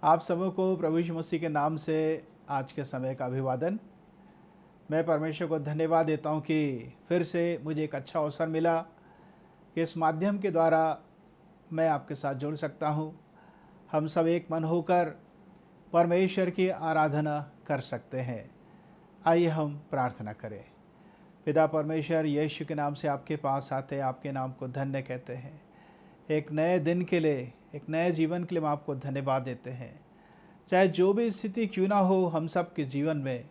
आप सबों को प्रभु यीशु मसीह के नाम से आज के समय का अभिवादन। मैं परमेश्वर को धन्यवाद देता हूं कि फिर से मुझे एक अच्छा अवसर मिला कि इस माध्यम के द्वारा मैं आपके साथ जुड़ सकता हूं। हम सब एक मन होकर परमेश्वर की आराधना कर सकते हैं। आइए हम प्रार्थना करें। पिता परमेश्वर, यीशु के नाम से आपके पास आते, आपके नाम को धन्य कहते हैं। एक नए दिन के लिए, एक नए जीवन के लिए हम आपको धन्यवाद देते हैं। चाहे जो भी स्थिति क्यों ना हो, हम सब के जीवन में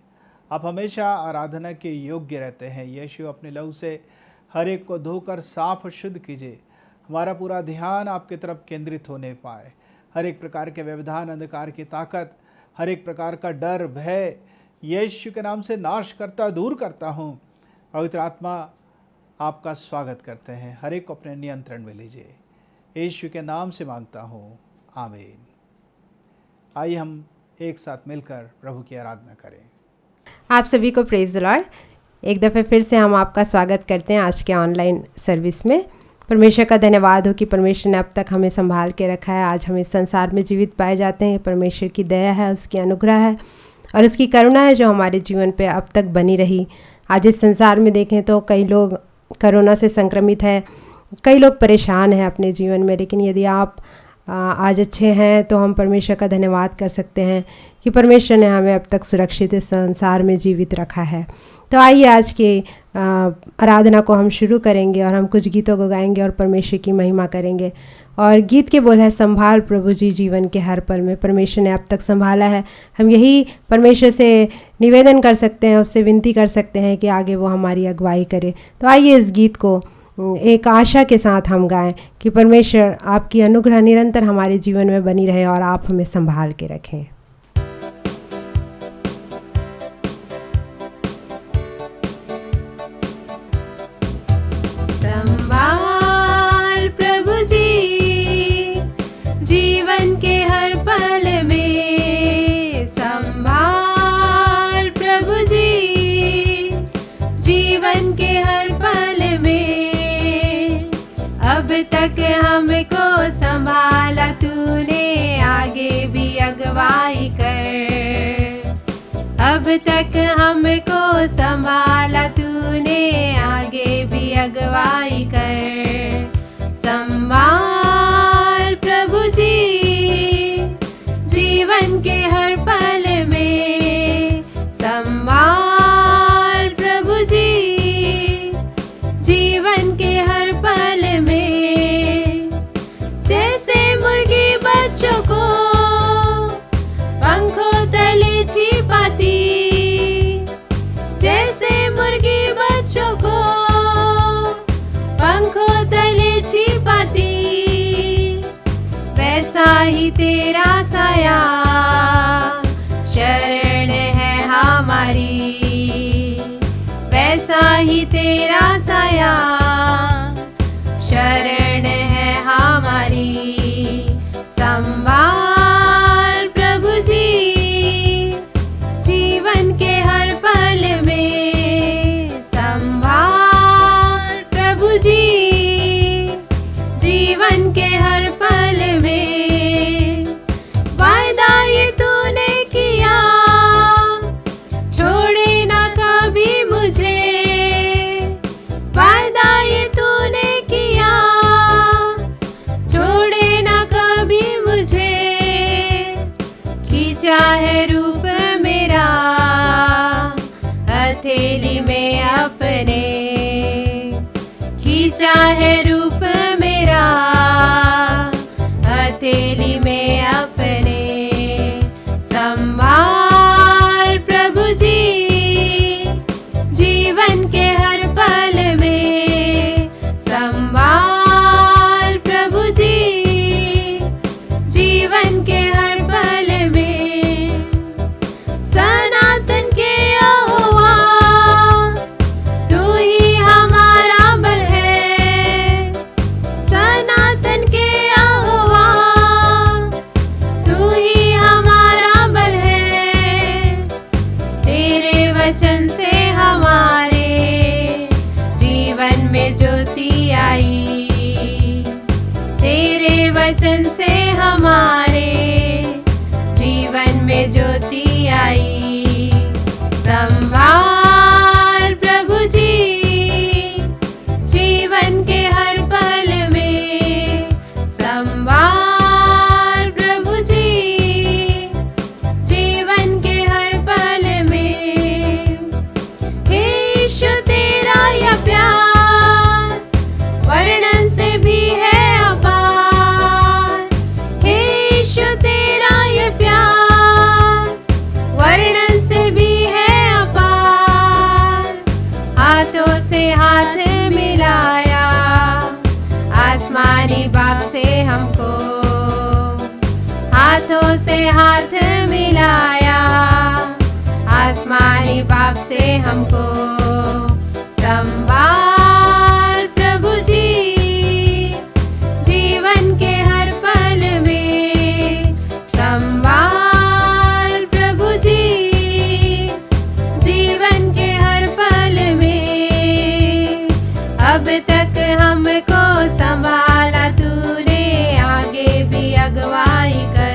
आप हमेशा आराधना के योग्य रहते हैं। यीशु, अपने लहू से हर एक को धोकर साफ और शुद्ध कीजिए। हमारा पूरा ध्यान आपकी तरफ केंद्रित होने पाए। हर एक प्रकार के व्यवधान, अंधकार की ताकत, हर एक प्रकार का डर, भय यीशु के नाम से नाश करता, दूर करता हूँ। पवित्र आत्मा, आपका स्वागत करते हैं। हर एक को अपने नियंत्रण में लीजिए। यीशु के नाम से मांगता हूँ, आमीन। आइए हम एक साथ मिलकर प्रभु की आराधना करें। आप सभी को प्रेज द लॉर्ड। एक दफ़े फिर से हम आपका स्वागत करते हैं आज के ऑनलाइन सर्विस में। परमेश्वर का धन्यवाद हो कि परमेश्वर ने अब तक हमें संभाल के रखा है। आज हम इस संसार में जीवित पाए जाते हैं। परमेश्वर की दया है, उसकी अनुग्रह है और उसकी करुणा है जो हमारे जीवन पे अब तक बनी रही। आज इस संसार में देखें तो कई लोग कोरोना से संक्रमित हैं, कई लोग परेशान हैं अपने जीवन में, लेकिन यदि आप आज अच्छे हैं तो हम परमेश्वर का धन्यवाद कर सकते हैं कि परमेश्वर ने हमें अब तक सुरक्षित इस संसार में जीवित रखा है। तो आइए आज के आराधना को हम शुरू करेंगे और हम कुछ गीतों को गाएंगे और परमेश्वर की महिमा करेंगे। और गीत के बोल है, संभाल प्रभु जी जीवन के हर पल में। परमेश्वर ने अब तक संभाला है। हम यही परमेश्वर से निवेदन कर सकते हैं, उससे विनती कर सकते हैं कि आगे वो हमारी अगुवाई करे। तो आइए इस गीत को एक आशा के साथ हम गाएं कि परमेश्वर आपकी अनुग्रह निरंतर हमारे जीवन में बनी रहे और आप हमें संभाल के रखें। संभाल प्रभु जी जीवन के हर पल में, संभाल प्रभु जी जीवन के हर पल में। अब तक हमको संभाला तूने, आगे भी अगुवाई कर। अब तक हमको संभाला तूने, आगे भी अगुवाई कर। संभाल प्रभु जी जीवन के हर पल में, संभाल प्रभु जी जीवन के हर पल में। जैसे मुर्गी बच्चों को पंखों तले छिपाती, जैसे मुर्गी बच्चों को पंखों तले छिपाती, वैसा ही तेरा साया शरण है हमारी। वैसा ही तेरा साया शरण है हमारी। संभाल प्रभु जी जीवन के हर पल में, संभाल प्रभु जी जीवन के हर पल में। वायदा ये तूने किया, छोड़े ना कभी मुझे। वायदा ये तूने किया, छोड़े ना कभी मुझे। खींचा है रूप मेरा हथेली में अपने, खींचा है रूप मेरा हथेली में अपने। संभाल प्रभु जी जीवन के हर पल में, संभाल प्रभु जी जीवन के हर पल में। सनातन के यहोवा तू ही हमारा बल है। सनातन के यहोवा तू ही हमारा बल है। तेरे वचन से हमारे जीवन में ज्योति आई। तेरे वचन से हमारे से हाथ मिलाया, आसमानी बाप से हमको संभाल प्रभु जी, जीवन के हर पल में संभाल प्रभु जी, जीवन के हर पल में। अब तक हमको संभाला तूने, आगे भी अगुवाई कर।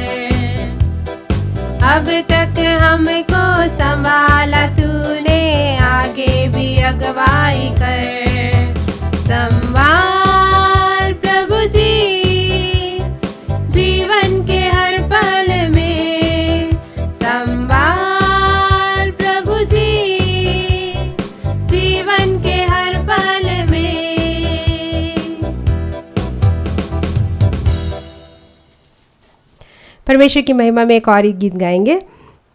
अब तक हमको संभाला तूने, आगे भी अगुवाई कर। संभाल प्रभु जी, जीवन के हर पल में संभाल प्रभु जी, जीवन के हर पल में। परमेश्वर की महिमा में एक और ही गीत गाएंगे।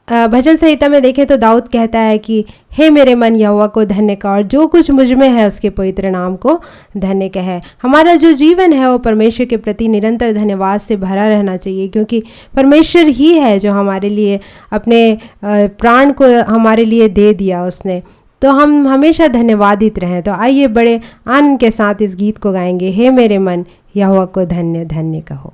भजन संहिता में देखें तो दाऊद कहता है कि हे मेरे मन यहोवा को धन्य कह, और जो कुछ मुझ में है उसके पवित्र नाम को धन्य कह। हमारा जो जीवन है वो परमेश्वर के प्रति निरंतर धन्यवाद से भरा रहना चाहिए, क्योंकि परमेश्वर ही है जो हमारे लिए अपने प्राण को हमारे लिए दे दिया उसने, तो हम हमेशा धन्यवादित रहें। तो आइए बड़े आनंद के साथ इस गीत को गाएंगे, हे मेरे मन यहोवा को धन्य धन्य कहो।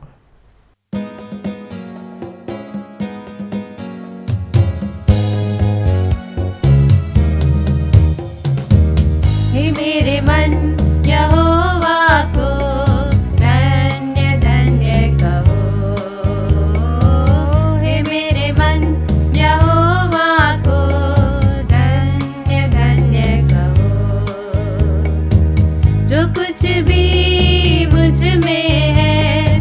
हे मेरे मन यहोवा को धन्य धन्य कहो, हे मेरे मन यहोवा को धन्य धन्य कहो। जो कुछ भी मुझ में है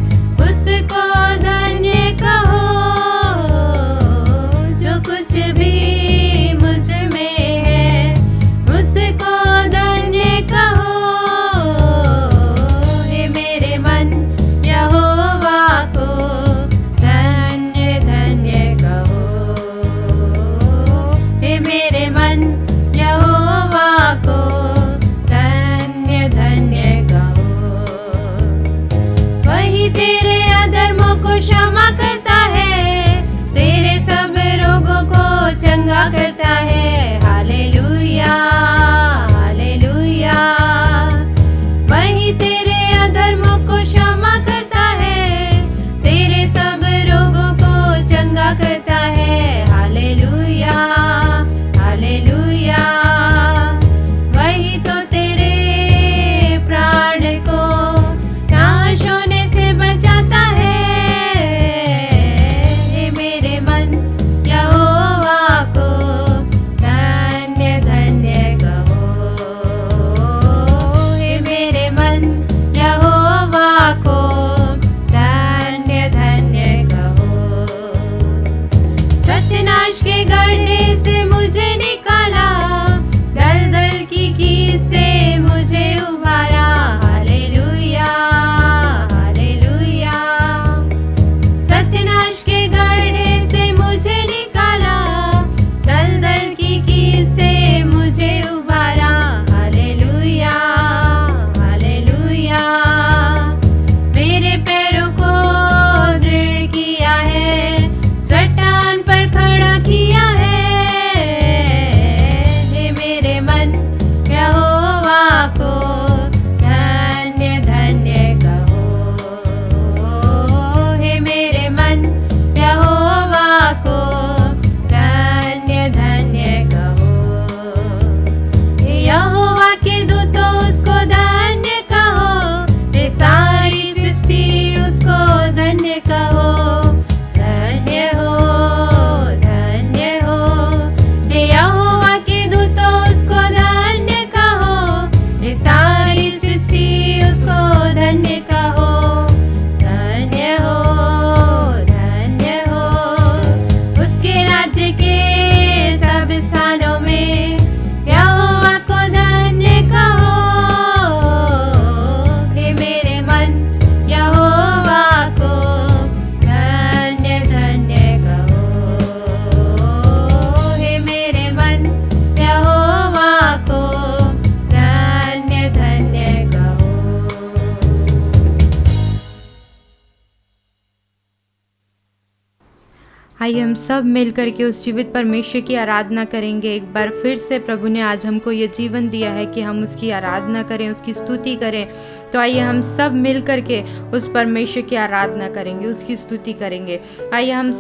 आइए हम सब मिल करके उस जीवित परमेश्वर की आराधना करेंगे। एक बार फिर से प्रभु ने आज हमको ये जीवन दिया है कि हम उसकी आराधना करें, उसकी स्तुति करें। तो आइए हम सब मिल करके उस परमेश्वर की आराधना करेंगे, उसकी स्तुति करेंगे। आइए हम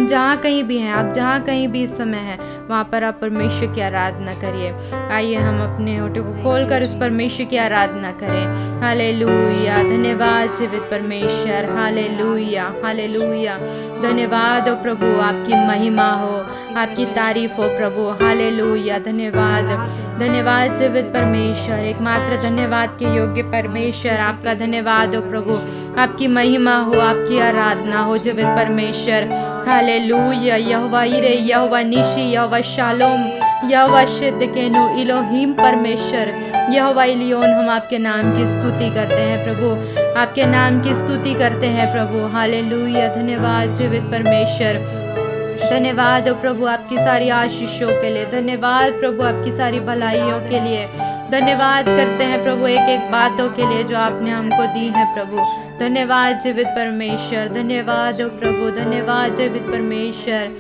जहाँ कहीं भी हैं, आप जहाँ कहीं भी इस समय हैं, वहाँ पर आप परमेश्वर की आराधना करिए। आइए हम अपने होठों को खोलकर उस परमेश्वर की आराधना करें। हालेलुया, धन्यवाद जीवित परमेश्वर। हालेलुया, हालेलुया, धन्यवाद हो प्रभु, आपकी महिमा हो, आपकी तारीफ हो प्रभु। हालेलुया, धन्यवाद, धन्यवाद जीवित परमेश्वर, एकमात्र धन्यवाद के योग्य परमेश्वर, आपका धन्यवाद हो प्रभु। आपकी महिमा हो, आपकी आराधना हो जीवित परमेश्वर। हालेलुया, यहोवा इरे, यहोवा निशी, यहोवा शालोम, यहोवा शिद्केनु, इलोहीम परमेश्वर, यहोवा इलियोन, हम आपके नाम की स्तुति करते हैं प्रभु, आपके नाम की स्तुति करते हैं प्रभु। हालेलुया, धन्यवाद जीवित परमेश्वर, धन्यवाद हो प्रभु आपकी सारी आशीषों के लिए, धन्यवाद प्रभु आपकी सारी भलाइयों के लिए, धन्यवाद करते हैं प्रभु एक एक बातों के लिए जो आपने हमको दी है प्रभु। धन्यवाद जीवित परमेश्वर, धन्यवाद हो प्रभु, धन्यवाद जीवित परमेश्वर।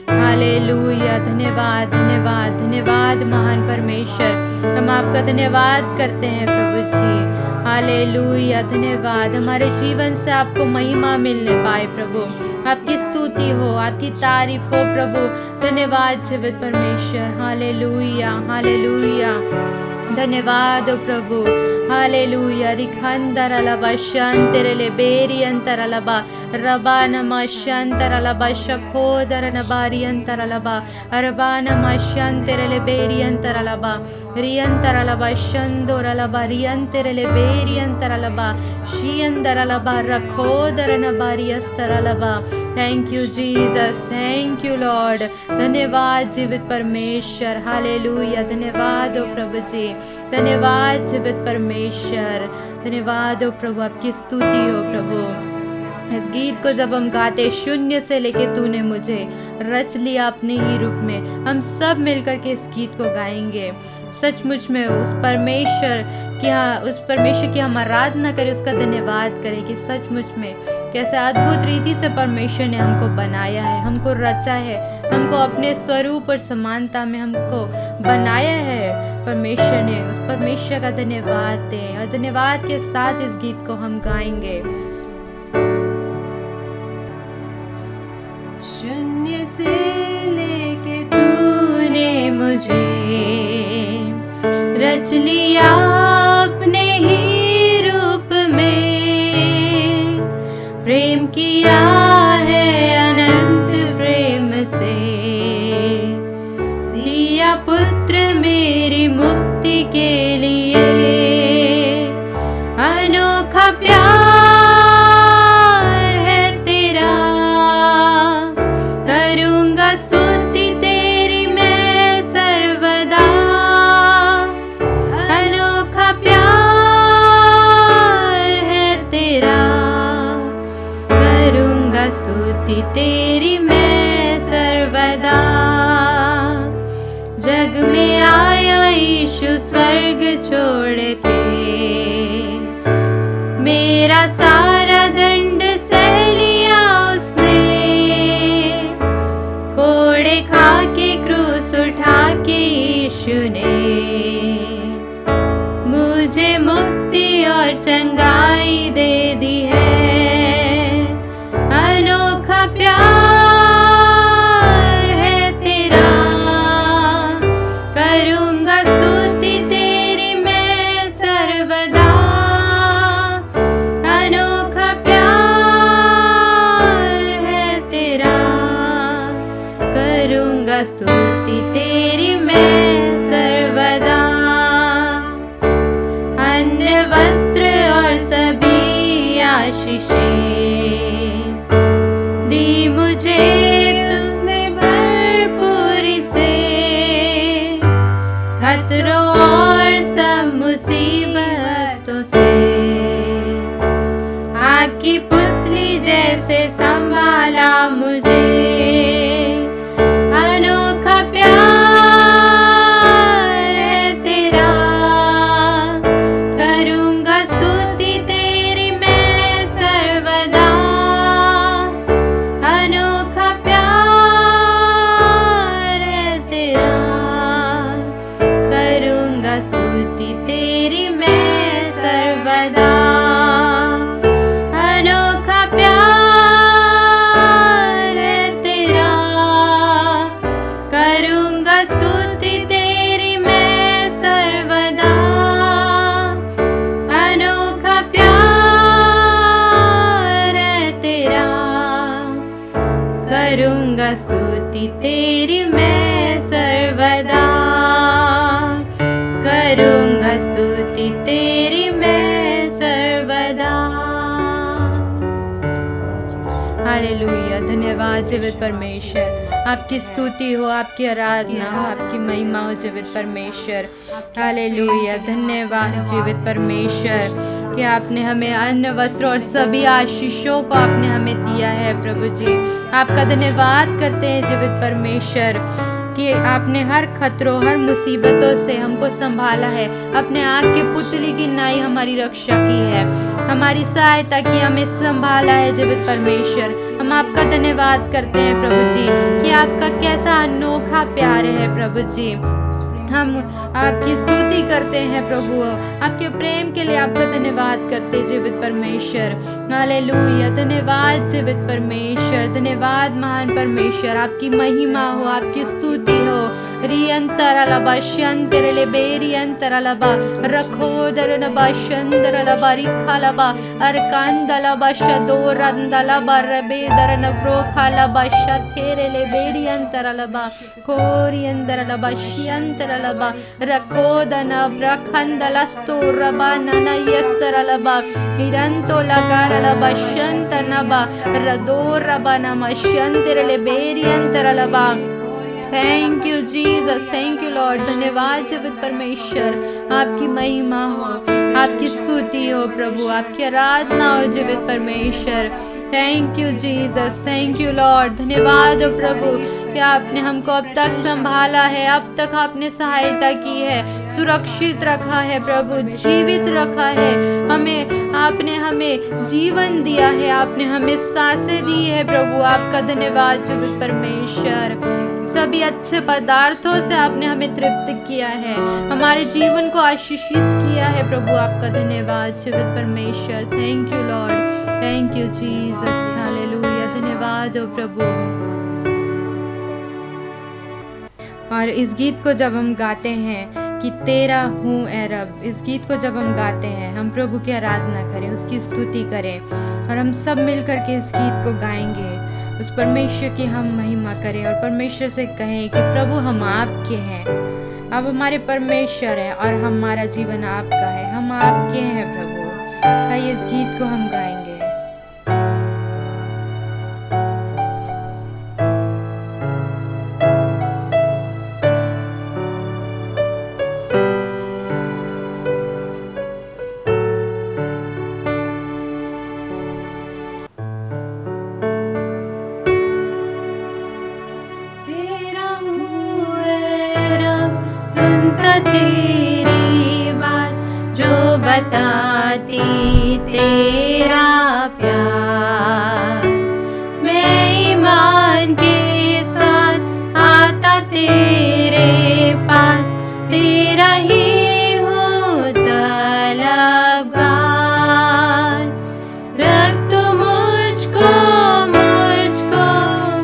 हालेलुया, धन्यवाद, धन्यवाद, धन्यवाद महान परमेश्वर, हम आपका धन्यवाद करते हैं प्रभु जी। हालेलुया, धन्यवाद, हमारे जीवन से आपको महिमा मिलने पाए प्रभु, आपकी स्तुति हो, आपकी तारीफ हो प्रभु। धन्यवाद जीवित परमेश्वर। हालेलुया, हालेलुया, धन्यवाद हो प्रभु। हालेलुया, रिखंदरलबा शंतरले बेरी अंतरलबा रबानमा शंतरलबा शकोदरनबारी अंतरलबा अरबानमा शंतरले बेरी अंतरलबा रियंतरलबा शंदोरलबा रियंतरले बेरी अंतरलबा शियंदरलबा रखोदरनबारी अस्तरलबा। Thank you Jesus, thank you Lord, धन्यवाद जीवित परमेश्वर। हालेलुया, धन्यवाद हो प्रभु जी, धन्यवाद जीवित परमेश्वर, धन्यवाद हो प्रभु, आपकी स्तुति हो प्रभु। इस गीत को जब हम गाते, शून्य से लेके तूने मुझे रच लिया अपने ही रूप में, हम सब मिलकर के इस गीत को गाएंगे। सचमुच में उस परमेश्वर की हम आराधना करें, उसका धन्यवाद करें कि सचमुच में कैसे अद्भुत रीति से परमेश्वर ने हमको बनाया है, हमको रचा है, हमको अपने स्वरूप और समानता में हमको बनाया है परमेश्वर ने। उस परमेश्वर का धन्यवाद दें और धन्यवाद के साथ इस गीत को हम गाएंगे। शून्य से लेके तूने मुझे रच लिया अपने ही रूप में, प्रेम किया है अनंत प्रेम से, दिया पुत्र मेरी मुक्ति के लिए, अनोखा प्यार है तेरा, करूँगा स्तुति तेरी मैं सर्वदा, अनोखा प्यार है तेरा, करूँगा स्तुति तेरी मैं सर्वदा। जग में आया यीशु स्वर्ग छोड़ के, मेरा सारा दंड सह लिया उसने, कोड़े खा के क्रूस उठा के यीशु ने मुझे मुक्ति और चंगाई दे दी है, अनोखा प्यार है तेरा, करूँगा स्तुति तेरी मैं सर्वदा, अनोखा प्यार है तेरा, करूँगा स्तुति तेरी मैं सर्वदा। अन्न वस्त्र और सभी आशीषें दी मुझे तुमने भरपूरी से, खतरों और सब मुसीबतों से आग की पुतली जैसे संभाला मुझे, अनोखा प्यार है तेरा, करूँगा स्तुति तेरी मैं सर्वदा, अनोखा प्यार करूँगा स्तुति तेरी मैं सर्वदा, करूँगा स्तुति तेरी मैं सर्वदा। हालेलुया, धन्यवाद जीवित परमेश्वर। आपकी स्तुति हो, आपकी आराधना हो, आपकी महिमा हो जीवित परमेश्वर। हालेलुया, धन्यवाद जीवित परमेश्वर कि आपने हमें अन्न वस्त्र और सभी आशीषों को आपने हमें दिया है प्रभु जी। आपका धन्यवाद करते हैं जीवित परमेश्वर कि आपने हर खतरों हर मुसीबतों से हमको संभाला है, अपने आँख की पुतली की नाई हमारी रक्षा की है, हमारी सहायता की, हमें संभाला है जीवित परमेश्वर। हम आपका धन्यवाद करते हैं प्रभु जी कि आपका कैसा अनोखा प्यार है प्रभु जी। हम आपकी स्तुति करते हैं प्रभु, आपके प्रेम के लिए आपका धन्यवाद करते हैं जीवित परमेश्वर। हालेलुया, धन्यवाद जीवित परमेश्वर, धन्यवाद महान परमेश्वर। आपकी महिमा हो, आपकी स्तुति हो। रियंतरलबा शंतरले बेरियंतरलबा रखोदरनबा शंदरलबा रिखालबा अरकांदलबा शदोरंदलबा रबेदरन ब्रोखालबा शथेरले बेरियंतरलबा कोरियंदरलबा शियंतरलबा रखोदना ब्रखंदलस्तोरबा ननयस्तरलबा हिरंतो लगारलबा शंतनबा रदोरबा नमशंतरले बेरियंतरलबा। Thank you Jesus, thank you Lord. धन्यवाद जीवित परमेश्वर। आपकी महिमा हो, आपकी स्तुति हो प्रभु, आपकी आराधना हो जीवित परमेश्वर। Thank you Jesus, thank you Lord. धन्यवाद हो प्रभु कि आपने हमको अब तक संभाला है, अब तक आपने सहायता की है, सुरक्षित रखा है प्रभु, जीवित रखा है हमें, आपने हमें जीवन दिया है, आपने हमें सांसें दी है प्रभु। आपका धन्यवाद जीवित परमेश्वर। सभी अच्छे पदार्थों से आपने हमें तृप्त किया है, हमारे जीवन को आशीषित किया है प्रभु। आपका धन्यवाद जीवित परमेश्वर। Thank you Lord, thank you Jesus. Hallelujah, धन्यवाद हो प्रभु। और इस गीत को जब हम गाते हैं कि तेरा हूँ ए रब, इस गीत को जब हम गाते हैं, हम प्रभु की आराधना करें, उसकी स्तुति करें, और हम सब मिल करके इस गीत को गाएंगे, उस परमेश्वर की हम महिमा करें और परमेश्वर से कहें कि प्रभु हम आपके हैं, आप हमारे परमेश्वर हैं और हमारा जीवन आपका है, हम आपके हैं प्रभु। आइए इस गीत को हम गाएंगे। तेरी बात जो बताती तेरा प्यार, मैं ईमान के साथ आता तेरे पास, तेरा ही हूँ तलबगार। रख तू मुझको मुझको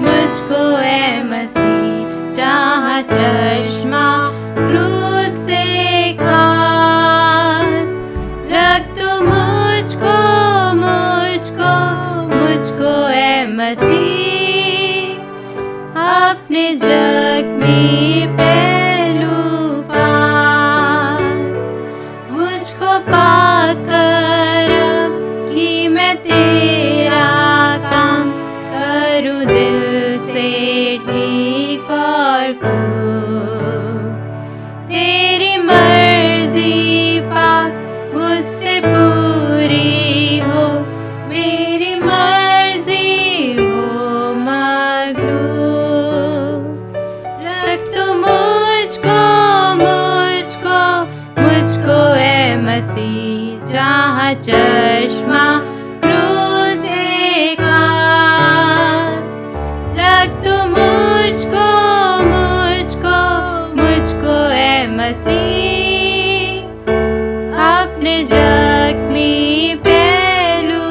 मुझको ए मसीह, जहाँ चश्मा अपने जख्मी पहलू पास, मुझको पाकर कि मैं तेरा काम करूं दिल से ठीक और खूब। तेरी मर्जी पाक मुझसे पूरी हो, मेरी मर्जी हो मगलूब। रख तू मुझको मुझको मुझको ए मसीह, जहाँ चश्मा क्रूस से खास। रख तू मुझको मुझको मुझको ए मसीह, अपने जख्मी पहलू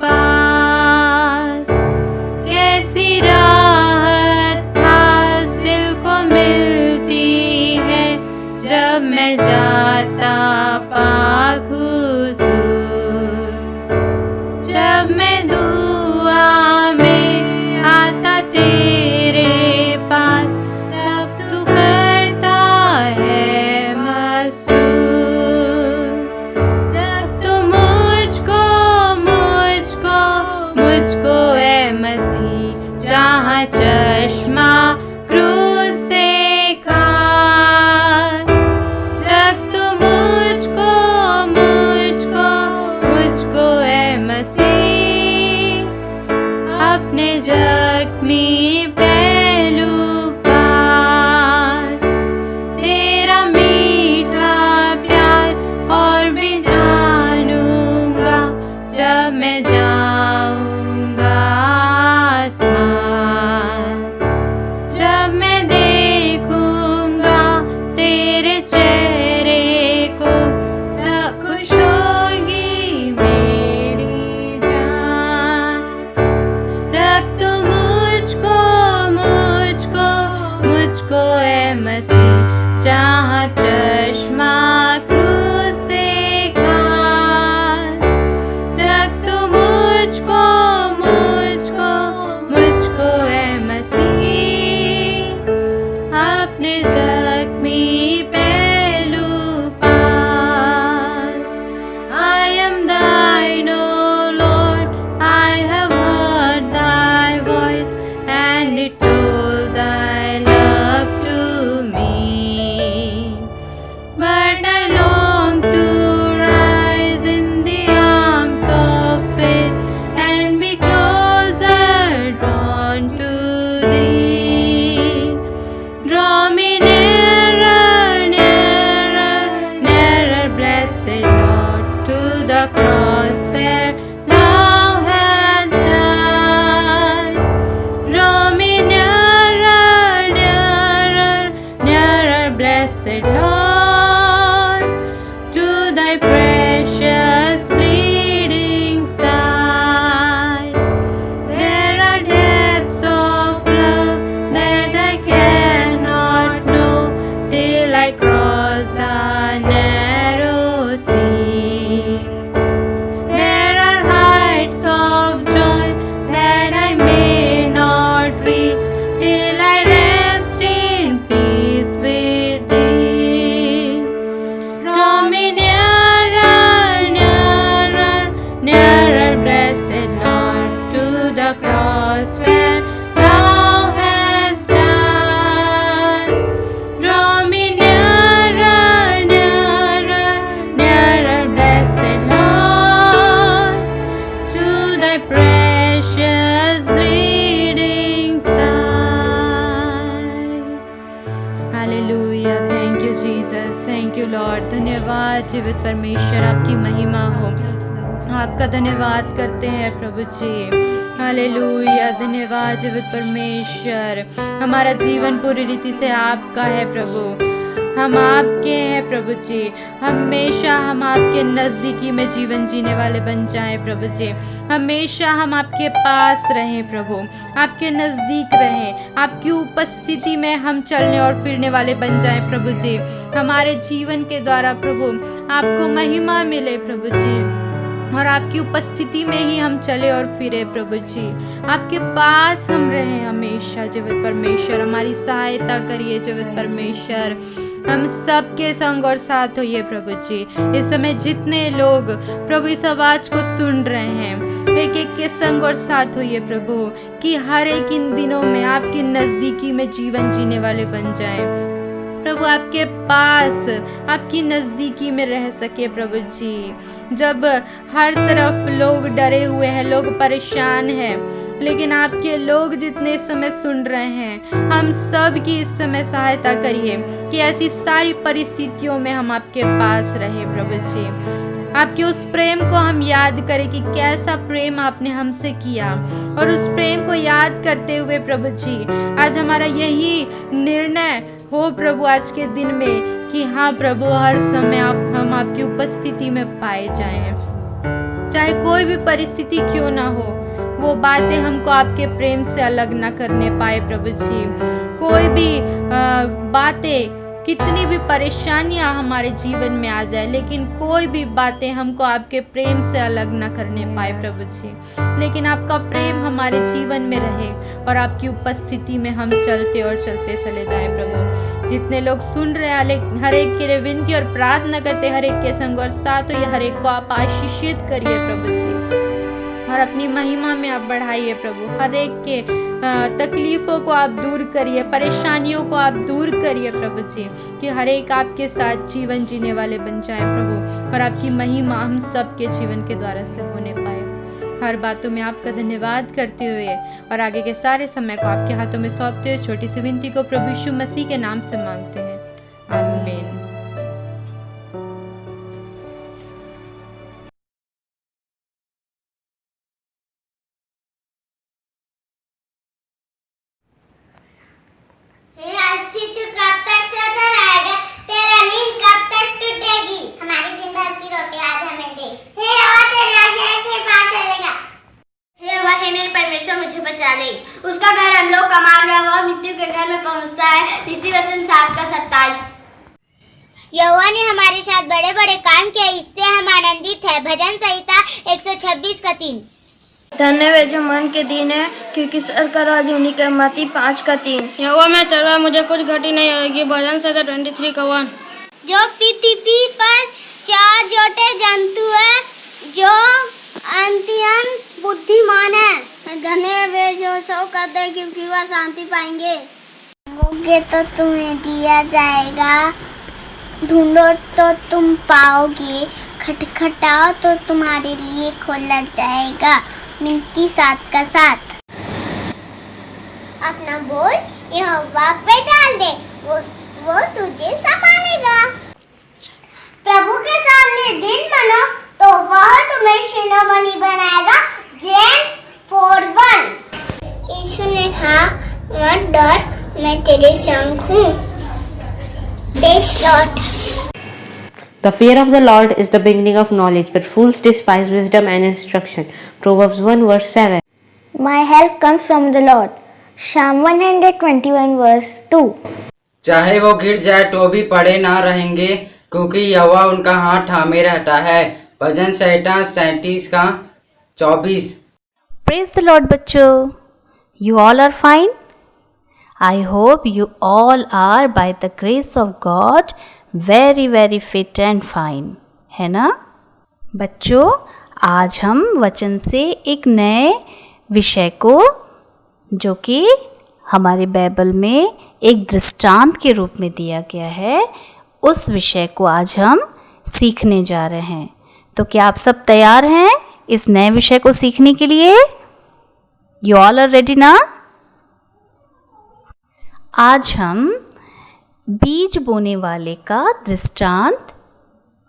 पास। कैसी राहत आज दिल को मिलती है, जब मैं जाता पाक हुजूर। जब मैं दुआ में आता तेरे पास तब तू करता है मसूर। रख तू मुझको मुझको मुझको है मसीह, जहाँ चश्मा क्रूस से खास। रख तू मुझको मुझको मुझको है मसीह, अपने जख्मी पहलू पास। तेरा मीठा प्यार और भी जानूंगा, जब मैं जाऊंगा आसमान। जब मैं देखूंगा तेरे चेहरे को, तब खुश होगी मेरी जान। रख तू मुझको मुझको मुझको है मसीह, जहाँ चश्मा क्रूस से खास। रख तू मुझको मुझको मुझको है मसीह, अपने जख्मी पहलू पास। I am thine, O Lord, I have heard thy voice, and it told thy love to me. But I long to rise in the arms of faith, and be closer drawn to thee. Draw me nearer, nearer, nearer, blessed Lord, to the cross where thou hast died. Draw me nearer, nearer, nearer, blessed Lord, to thy precious bleeding side. There are depths of love that I cannot know, till I cross the narrow sea. There are heights of joy that I may not reach, till I rest in peace with thee. Draw me nearer, nearer, nearer, blessed Lord, to the cross where thou hast died. Draw me nearer, nearer, nearer, blessed Lord, to thy precious bleeding side. Hallelujah, thank you Jesus, thank you Lord. धन्यवाद जीवित परमेश्वर, आपकी महिमा हो। आपका धन्यवाद करते हैं प्रभु जी। हालेलुया, धन्यवाद जीवित परमेश्वर। हमारा जीवन पूरी रीति से आपका है प्रभु, हम आपके हैं प्रभु जी। हमेशा हम आपके नज़दीकी में जीवन जीने वाले बन जाएं प्रभु जी। हमेशा हम आपके पास रहें प्रभु, आपके नज़दीक रहें। आपकी उपस्थिति में हम चलने और फिरने वाले बन जाएं प्रभु जी। हमारे जीवन के द्वारा प्रभु आपको महिमा मिले प्रभु जी, और आपकी उपस्थिति में ही हम चले और फिरे प्रभु जी। आपके पास हम रहें हमेशा जीवित परमेश्वर। हमारी सहायता करिए जीवित परमेश्वर। हम सबके संग और साथ होइए प्रभु जी। इस समय जितने लोग प्रभु इस आवाज को सुन रहे हैं, एक एक के संग और साथ होइए प्रभु, कि हर एक इन दिनों में आपकी नज़दीकी में जीवन जीने वाले बन जाएं प्रभु। आपके पास आपकी नज़दीकी में रह सके प्रभु जी। जब हर तरफ लोग डरे हुए हैं, लोग परेशान हैं, लेकिन आपके लोग जितने इस समय सुन रहे हैं, हम सब की इस समय सहायता करिए कि ऐसी सारी परिस्थितियों में हम आपके पास रहे प्रभु जी। आपके उस प्रेम को हम याद करें कि कैसा प्रेम आपने हमसे किया, और उस प्रेम को याद करते हुए प्रभु जी आज हमारा यही निर्णय हो प्रभु आज के दिन में कि हाँ प्रभु, हर समय हम आपकी उपस्थिति में पाए जाएं। चाहे कोई भी परिस्थिति क्यों ना हो, वो बातें हमको आपके प्रेम से अलग ना करने पाए प्रभु जी। कोई भी बातें कितनी भी परेशानियां हमारे जीवन में आ जाए, लेकिन कोई भी बातें हमको आपके प्रेम से अलग ना करने पाए प्रभु जी। लेकिन आपका प्रेम हमारे जीवन में रहे और आपकी उपस्थिति में हम चलते और चलते चले जाएं प्रभु। जितने लोग सुन रहे हैं हर एक के लिए विनती और प्रार्थना करते, हर एक के संग और साथ हो, हर एक को आप आशीषित करिए प्रभु जी और अपनी महिमा में आप बढ़ाइए प्रभु। हर एक के तकलीफ़ों को आप दूर करिए, परेशानियों को आप दूर करिए प्रभु जी, कि हर एक आपके साथ जीवन जीने वाले बन जाए प्रभु और आपकी महिमा हम सब के जीवन के द्वारा से होने पाए। हर बातों में आपका धन्यवाद करते हुए और आगे के सारे समय को आपके हाथों में सौंपते हुए छोटी सी विनती को प्रभु यीशु मसीह के नाम से मांगते हैं, आमीन। तू कब तक सोता रहेगा? तेरा नींद कब तक टूटेगी? हमारी दिन भर की रोटी आज हमें दे। हे यहोवा, तेरे आज्ञा से पार चलेगा। हे यहोवा, हे मेरे परमेश्वर, मुझे बचा ले। उसका घर हम लोग कमाल में, वो मृत्यु के घर में पहुंचता है। नीति वचन 7:27। यहोवा ने हमारे साथ बड़े बड़े काम किए, इससे हम आनंदित है। भजन संहिता 126:3। धन्य वे जो मन के दीन है, क्योंकि सर का राज उन्हीं के। मत्ती 5:3। यहोवा मैं चल रहा, मुझे कुछ घटी नहीं होगी। भजन संहिता 23:1। जो पृथ्वी पर 4 जोटे जंतु है, जो अत्यंत बुद्धिमान है। धन्य वे जो सो करते हैं, क्योंकि वह शांति पाएंगे। मांगोगे तो तुम्हें दिया जाएगा, ढूंढो तो तुम पाओगे, खटखटाओ तो तुम्हारे लिए खोला जाएगा। मिलती 7:7। अपना बोझ यहोवा पे डाल दे, वो तुझे संभालेगा। प्रभु के सामने दिन मानो तो वह तुम्हें शिरोमणि बनाएगा। जेम्स 4:1। यीशु ने कहा, मत डर, मैं तेरे संग हूँ। Praise Lord. The fear of the Lord is the beginning of knowledge, but fools despise wisdom and instruction. Proverbs 1:7. My help comes from the Lord. Psalm 121:2. चाहे वो गिर जाए तो भी पड़े ना रहेंगे, क्योंकि यहोवा उनका हाथ थामे रहता है। भजन संहिता 37:24। Praise the Lord बच्चों, you all are fine? I hope you all are by the grace of God very very fit and fine, है ना बच्चों। आज हम वचन से एक नए विषय को, जो कि हमारे बाइबल में एक दृष्टांत के रूप में दिया गया है, उस विषय को आज हम सीखने जा रहे हैं। तो क्या आप सब तैयार हैं इस नए विषय को सीखने के लिए? यू ऑल आर रेडी ना? आज हम बीज बोने वाले का दृष्टांत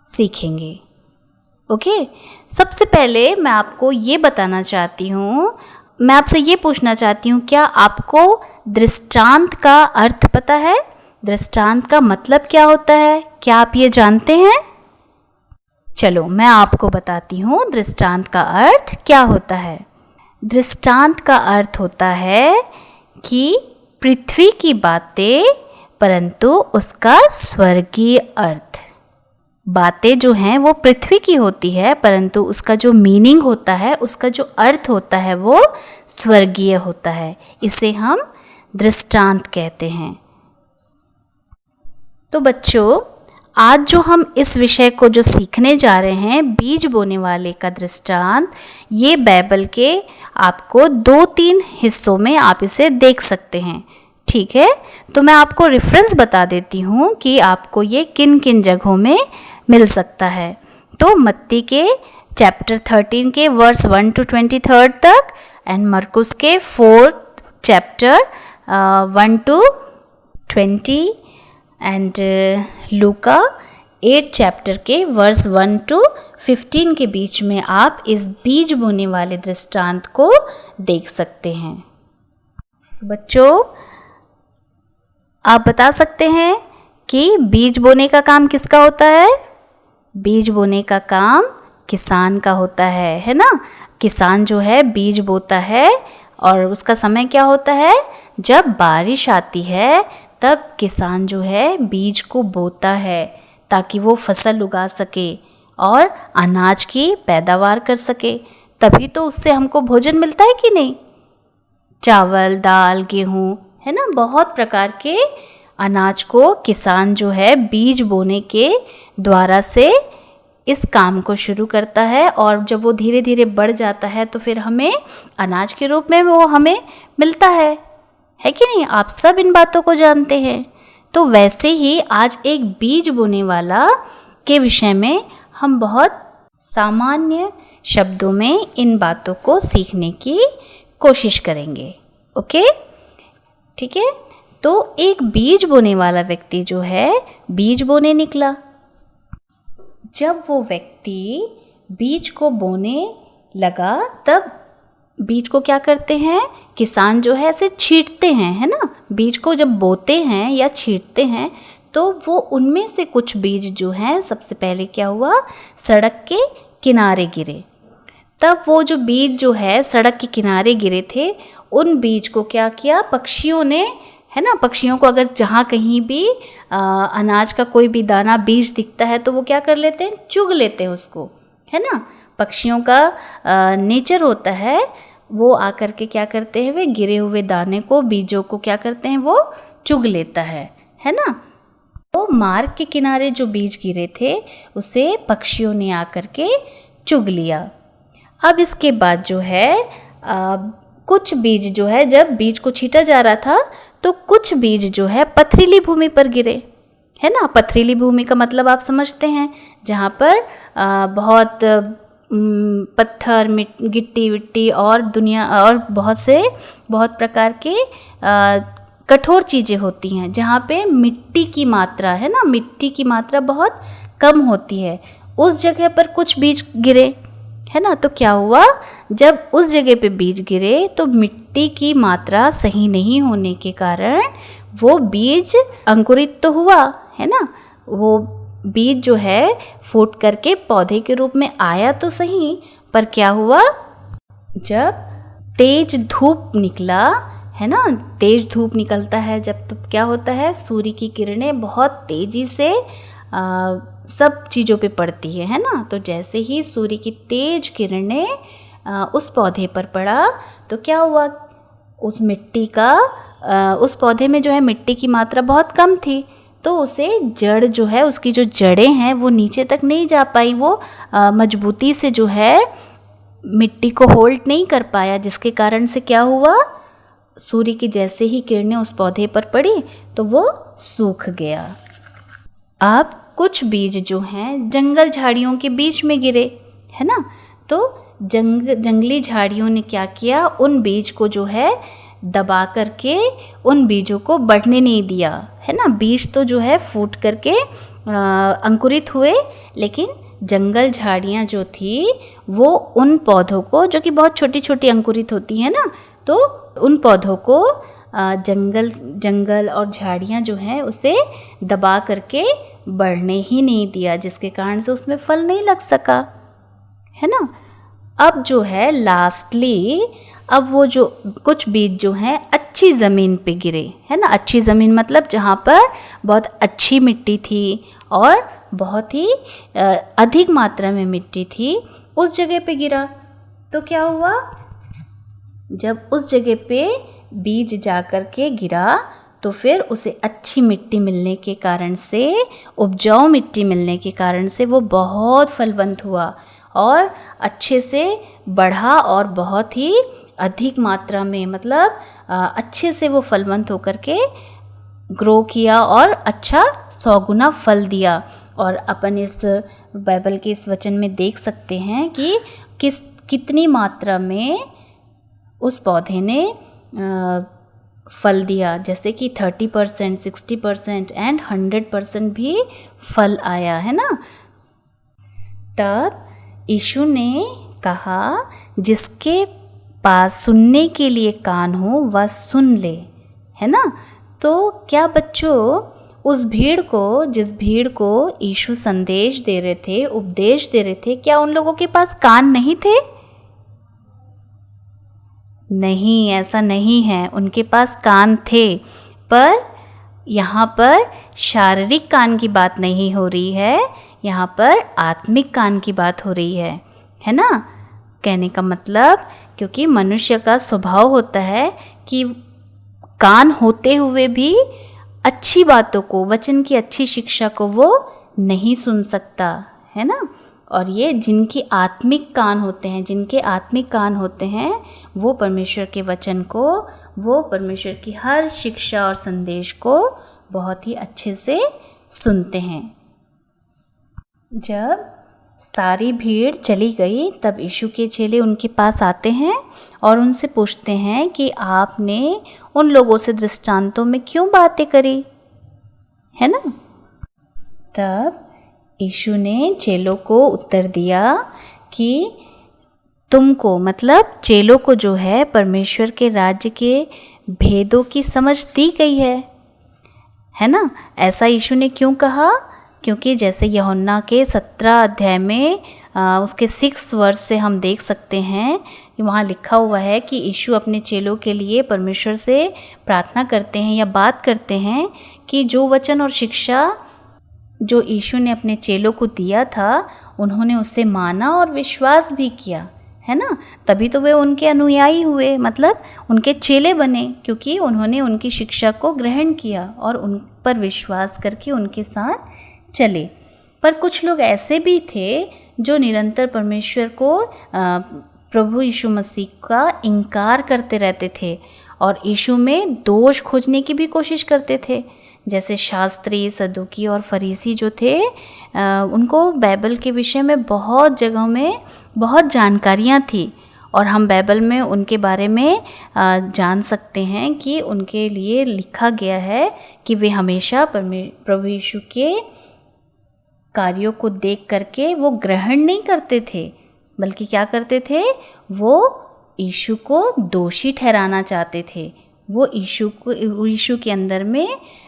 सीखेंगे। ओके, सबसे पहले मैं आपको ये बताना चाहती हूँ, मैं आपसे ये पूछना चाहती हूँ, क्या आपको दृष्टांत का अर्थ पता है? दृष्टांत का मतलब क्या होता है? क्या आप ये जानते हैं? चलो मैं आपको बताती हूँ दृष्टांत का अर्थ क्या होता है। दृष्टांत का अर्थ होता है कि पृथ्वी की बातें, परंतु उसका स्वर्गीय अर्थ। बातें जो हैं वो पृथ्वी की होती है, परंतु उसका जो मीनिंग होता है, उसका जो अर्थ होता है वो स्वर्गीय होता है। इसे हम दृष्टांत कहते हैं। तो बच्चों, आज जो हम इस विषय को जो सीखने जा रहे हैं, बीज बोने वाले का दृष्टांत, ये बाइबल के आपको 2-3 हिस्सों में आप इसे देख सकते हैं। ठीक है, तो मैं आपको रेफरेंस बता देती हूँ कि आपको ये किन किन जगहों में मिल सकता है। तो मत्ती के चैप्टर 13 के वर्स 1 to 23 तक, एंड मरकुस के 4th chapter 1 to 20, and Luka 8 chapter के वर्स 1 to 15 के बीच में आप इस बीज बोने वाले दृष्टांत को देख सकते हैं। बच्चों, आप बता सकते हैं कि बीज बोने का काम किसका होता है? बीज बोने का काम किसान का होता है ना। किसान जो है बीज बोता है, और उसका समय क्या होता है? जब बारिश आती है तब किसान जो है बीज को बोता है ताकि वो फसल उगा सके और अनाज की पैदावार कर सके। तभी तो उससे हमको भोजन मिलता है कि नहीं। चावल, दाल, गेहूँ, है ना, बहुत प्रकार के अनाज को किसान जो है बीज बोने के द्वारा से इस काम को शुरू करता है, और जब वो धीरे धीरे बढ़ जाता है तो फिर हमें अनाज के रूप में वो हमें मिलता है कि नहीं। आप सब इन बातों को जानते हैं। तो वैसे ही आज एक बीज बोने वाला के विषय में हम बहुत सामान्य शब्दों में इन बातों को सीखने की कोशिश करेंगे। ओके, ठीक है। तो एक बीज बोने वाला व्यक्ति जो है बीज बोने निकला। जब वो व्यक्ति बीज को बोने लगा तब बीज को क्या करते हैं, किसान जो है ऐसे छींटते हैं, है ना। बीज को जब बोते हैं या छींटते हैं तो वो उनमें से कुछ बीज जो हैं सबसे पहले क्या हुआ, सड़क के किनारे गिरे। तब वो जो बीज जो है सड़क के किनारे गिरे थे, उन बीज को क्या किया, पक्षियों ने, है ना, पक्षियों को अगर जहाँ कहीं भी अनाज का कोई भी दाना बीज दिखता है तो वो क्या कर लेते हैं, चुग लेते हैं उसको, है ना। पक्षियों का नेचर होता है, वो आकर के क्या करते हैं, वे गिरे हुए दाने को, बीजों को क्या करते हैं, वो चुग लेता है ना। तो मार्ग के किनारे जो बीज गिरे थे उसे पक्षियों ने आकर के चुग लिया। अब इसके बाद जो है कुछ बीज जो है, जब बीज को छींटा जा रहा था तो कुछ बीज जो है पथरीली भूमि पर गिरे, है ना। पथरीली भूमि का मतलब आप समझते हैं, जहाँ पर बहुत पत्थर, गिट्टी विट्टी और दुनिया और बहुत प्रकार के कठोर चीज़ें होती हैं, जहाँ पे मिट्टी की मात्रा, है ना, मिट्टी की मात्रा बहुत कम होती है। उस जगह पर कुछ बीज गिरे, है ना। तो क्या हुआ, जब उस जगह पे बीज गिरे तो मिट्टी की मात्रा सही नहीं होने के कारण वो बीज अंकुरित तो हुआ, है ना। वो बीज जो है फूट करके पौधे के रूप में आया तो सही, पर क्या हुआ, जब तेज धूप निकला, है ना, तेज धूप निकलता है जब, तब क्या होता है, सूर्य की किरणें बहुत तेजी से सब चीज़ों पे पड़ती है ना। तो जैसे ही सूर्य की तेज किरणें उस पौधे पर पड़ा तो क्या हुआ, उस मिट्टी का उस पौधे में जो है मिट्टी की मात्रा बहुत कम थी, तो उसे जड़ जो है, उसकी जो जड़ें हैं वो नीचे तक नहीं जा पाई, वो मजबूती से जो है मिट्टी को होल्ड नहीं कर पाया, जिसके कारण से क्या हुआ, सूर्य की जैसे ही किरणें उस पौधे पर पड़ी तो वो सूख गया। अब कुछ बीज जो हैं जंगल झाड़ियों के बीच में गिरे, है ना। तो जंगली झाड़ियों ने क्या किया, उन बीज को जो है दबा करके उन बीजों को बढ़ने नहीं दिया, है ना। बीज तो जो है फूट करके अंकुरित हुए, लेकिन जंगल झाड़ियाँ जो थी वो उन पौधों को, जो कि बहुत छोटी छोटी अंकुरित होती हैं ना, तो उन पौधों को जंगल और झाड़ियाँ जो हैं उसे दबा करके बढ़ने ही नहीं दिया, जिसके कारण से उसमें फल नहीं लग सका, है ना। अब जो है लास्टली, अब वो जो कुछ बीज जो हैं अच्छी ज़मीन पे गिरे, है ना। अच्छी ज़मीन मतलब जहाँ पर बहुत अच्छी मिट्टी थी और बहुत ही अधिक मात्रा में मिट्टी थी, उस जगह पे गिरा। तो क्या हुआ, जब उस जगह पे बीज जा कर के गिरा तो फिर उसे अच्छी मिट्टी मिलने के कारण से, उपजाऊ मिट्टी मिलने के कारण से वो बहुत फलवंत हुआ और अच्छे से बढ़ा और बहुत ही अधिक मात्रा में, मतलब अच्छे से वो फलवंत होकर के ग्रो किया और अच्छा 100 गुना फल दिया। और अपन इस बाइबल के इस वचन में देख सकते हैं कि कितनी मात्रा में उस पौधे ने फल दिया, जैसे कि 30%, 60% एंड 100% भी फल आया, है ना। तब यीशु ने कहा, जिसके पास सुनने के लिए कान हो वह सुन ले, है ना। तो क्या बच्चों, उस भीड़ को, जिस भीड़ को यीशु संदेश दे रहे थे, उपदेश दे रहे थे, क्या उन लोगों के पास कान नहीं थे? नहीं, ऐसा नहीं है, उनके पास कान थे, पर यहाँ पर शारीरिक कान की बात नहीं हो रही है, यहाँ पर आत्मिक कान की बात हो रही है ना। कहने का मतलब, क्योंकि मनुष्य का स्वभाव होता है कि कान होते हुए भी अच्छी बातों को, वचन की अच्छी शिक्षा को वो नहीं सुन सकता, है ना। और ये जिनकी आत्मिक कान होते हैं, जिनके आत्मिक कान होते हैं, वो परमेश्वर के वचन को, वो परमेश्वर की हर शिक्षा और संदेश को बहुत ही अच्छे से सुनते हैं। जब सारी भीड़ चली गई तब यीशु के चेले उनके पास आते हैं और उनसे पूछते हैं कि आपने उन लोगों से दृष्टांतों में क्यों बातें करी, है ना। तब यीशु ने चेलों को उत्तर दिया कि तुमको, मतलब चेलों को जो है परमेश्वर के राज्य के भेदों की समझ दी गई है ना। ऐसा यीशु ने क्यों कहा? क्योंकि जैसे यूहन्ना के 17 अध्याय में उसके 6 वर्ष से हम देख सकते हैं कि वहाँ लिखा हुआ है कि यीशु अपने चेलों के लिए परमेश्वर से प्रार्थना करते हैं या बात करते हैं कि जो वचन और शिक्षा जो यीशु ने अपने चेलों को दिया था, उन्होंने उसे माना और विश्वास भी किया, है ना। तभी तो वे उनके अनुयायी हुए, मतलब उनके चेले बने, क्योंकि उन्होंने उनकी शिक्षा को ग्रहण किया और उन पर विश्वास करके उनके साथ चले। पर कुछ लोग ऐसे भी थे जो निरंतर परमेश्वर को, प्रभु यीशु मसीह का इनकार करते रहते थे और यीशु में दोष खोजने की भी कोशिश करते थे। जैसे शास्त्री, सदूकी और फरीसी जो थे, उनको बाइबल के विषय में बहुत जगहों में बहुत जानकारियाँ थी और हम बाइबल में उनके बारे में जान सकते हैं कि उनके लिए लिखा गया है कि वे हमेशा प्रभु यीशु के कार्यों को देख करके वो ग्रहण नहीं करते थे, बल्कि क्या करते थे, वो यीशु को दोषी ठहराना चाहते थे। वो यीशु के अंदर में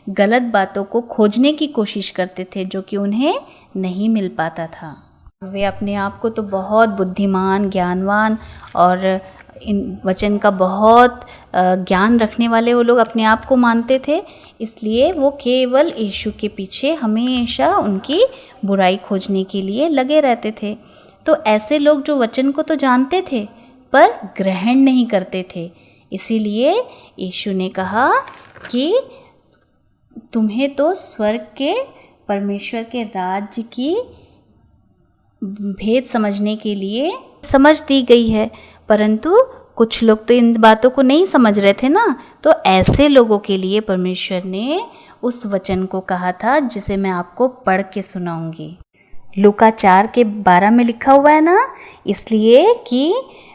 गलत बातों को खोजने की कोशिश करते थे जो कि उन्हें नहीं मिल पाता था। वे अपने आप को तो बहुत बुद्धिमान, ज्ञानवान और इन वचन का बहुत ज्ञान रखने वाले वो लोग अपने आप को मानते थे, इसलिए वो केवल यीशु के पीछे हमेशा उनकी बुराई खोजने के लिए लगे रहते थे। तो ऐसे लोग जो वचन को तो जानते थे पर ग्रहण नहीं करते थे, इसीलिए यीशु ने कहा कि तुम्हें तो स्वर्ग के परमेश्वर के राज्य की भेद समझने के लिए समझ दी गई है, परंतु कुछ लोग तो इन बातों को नहीं समझ रहे थे ना। तो ऐसे लोगों के लिए परमेश्वर ने उस वचन को कहा था जिसे मैं आपको पढ़ के सुनाऊंगी। लूका 4:12 में लिखा हुआ है ना, इसलिए कि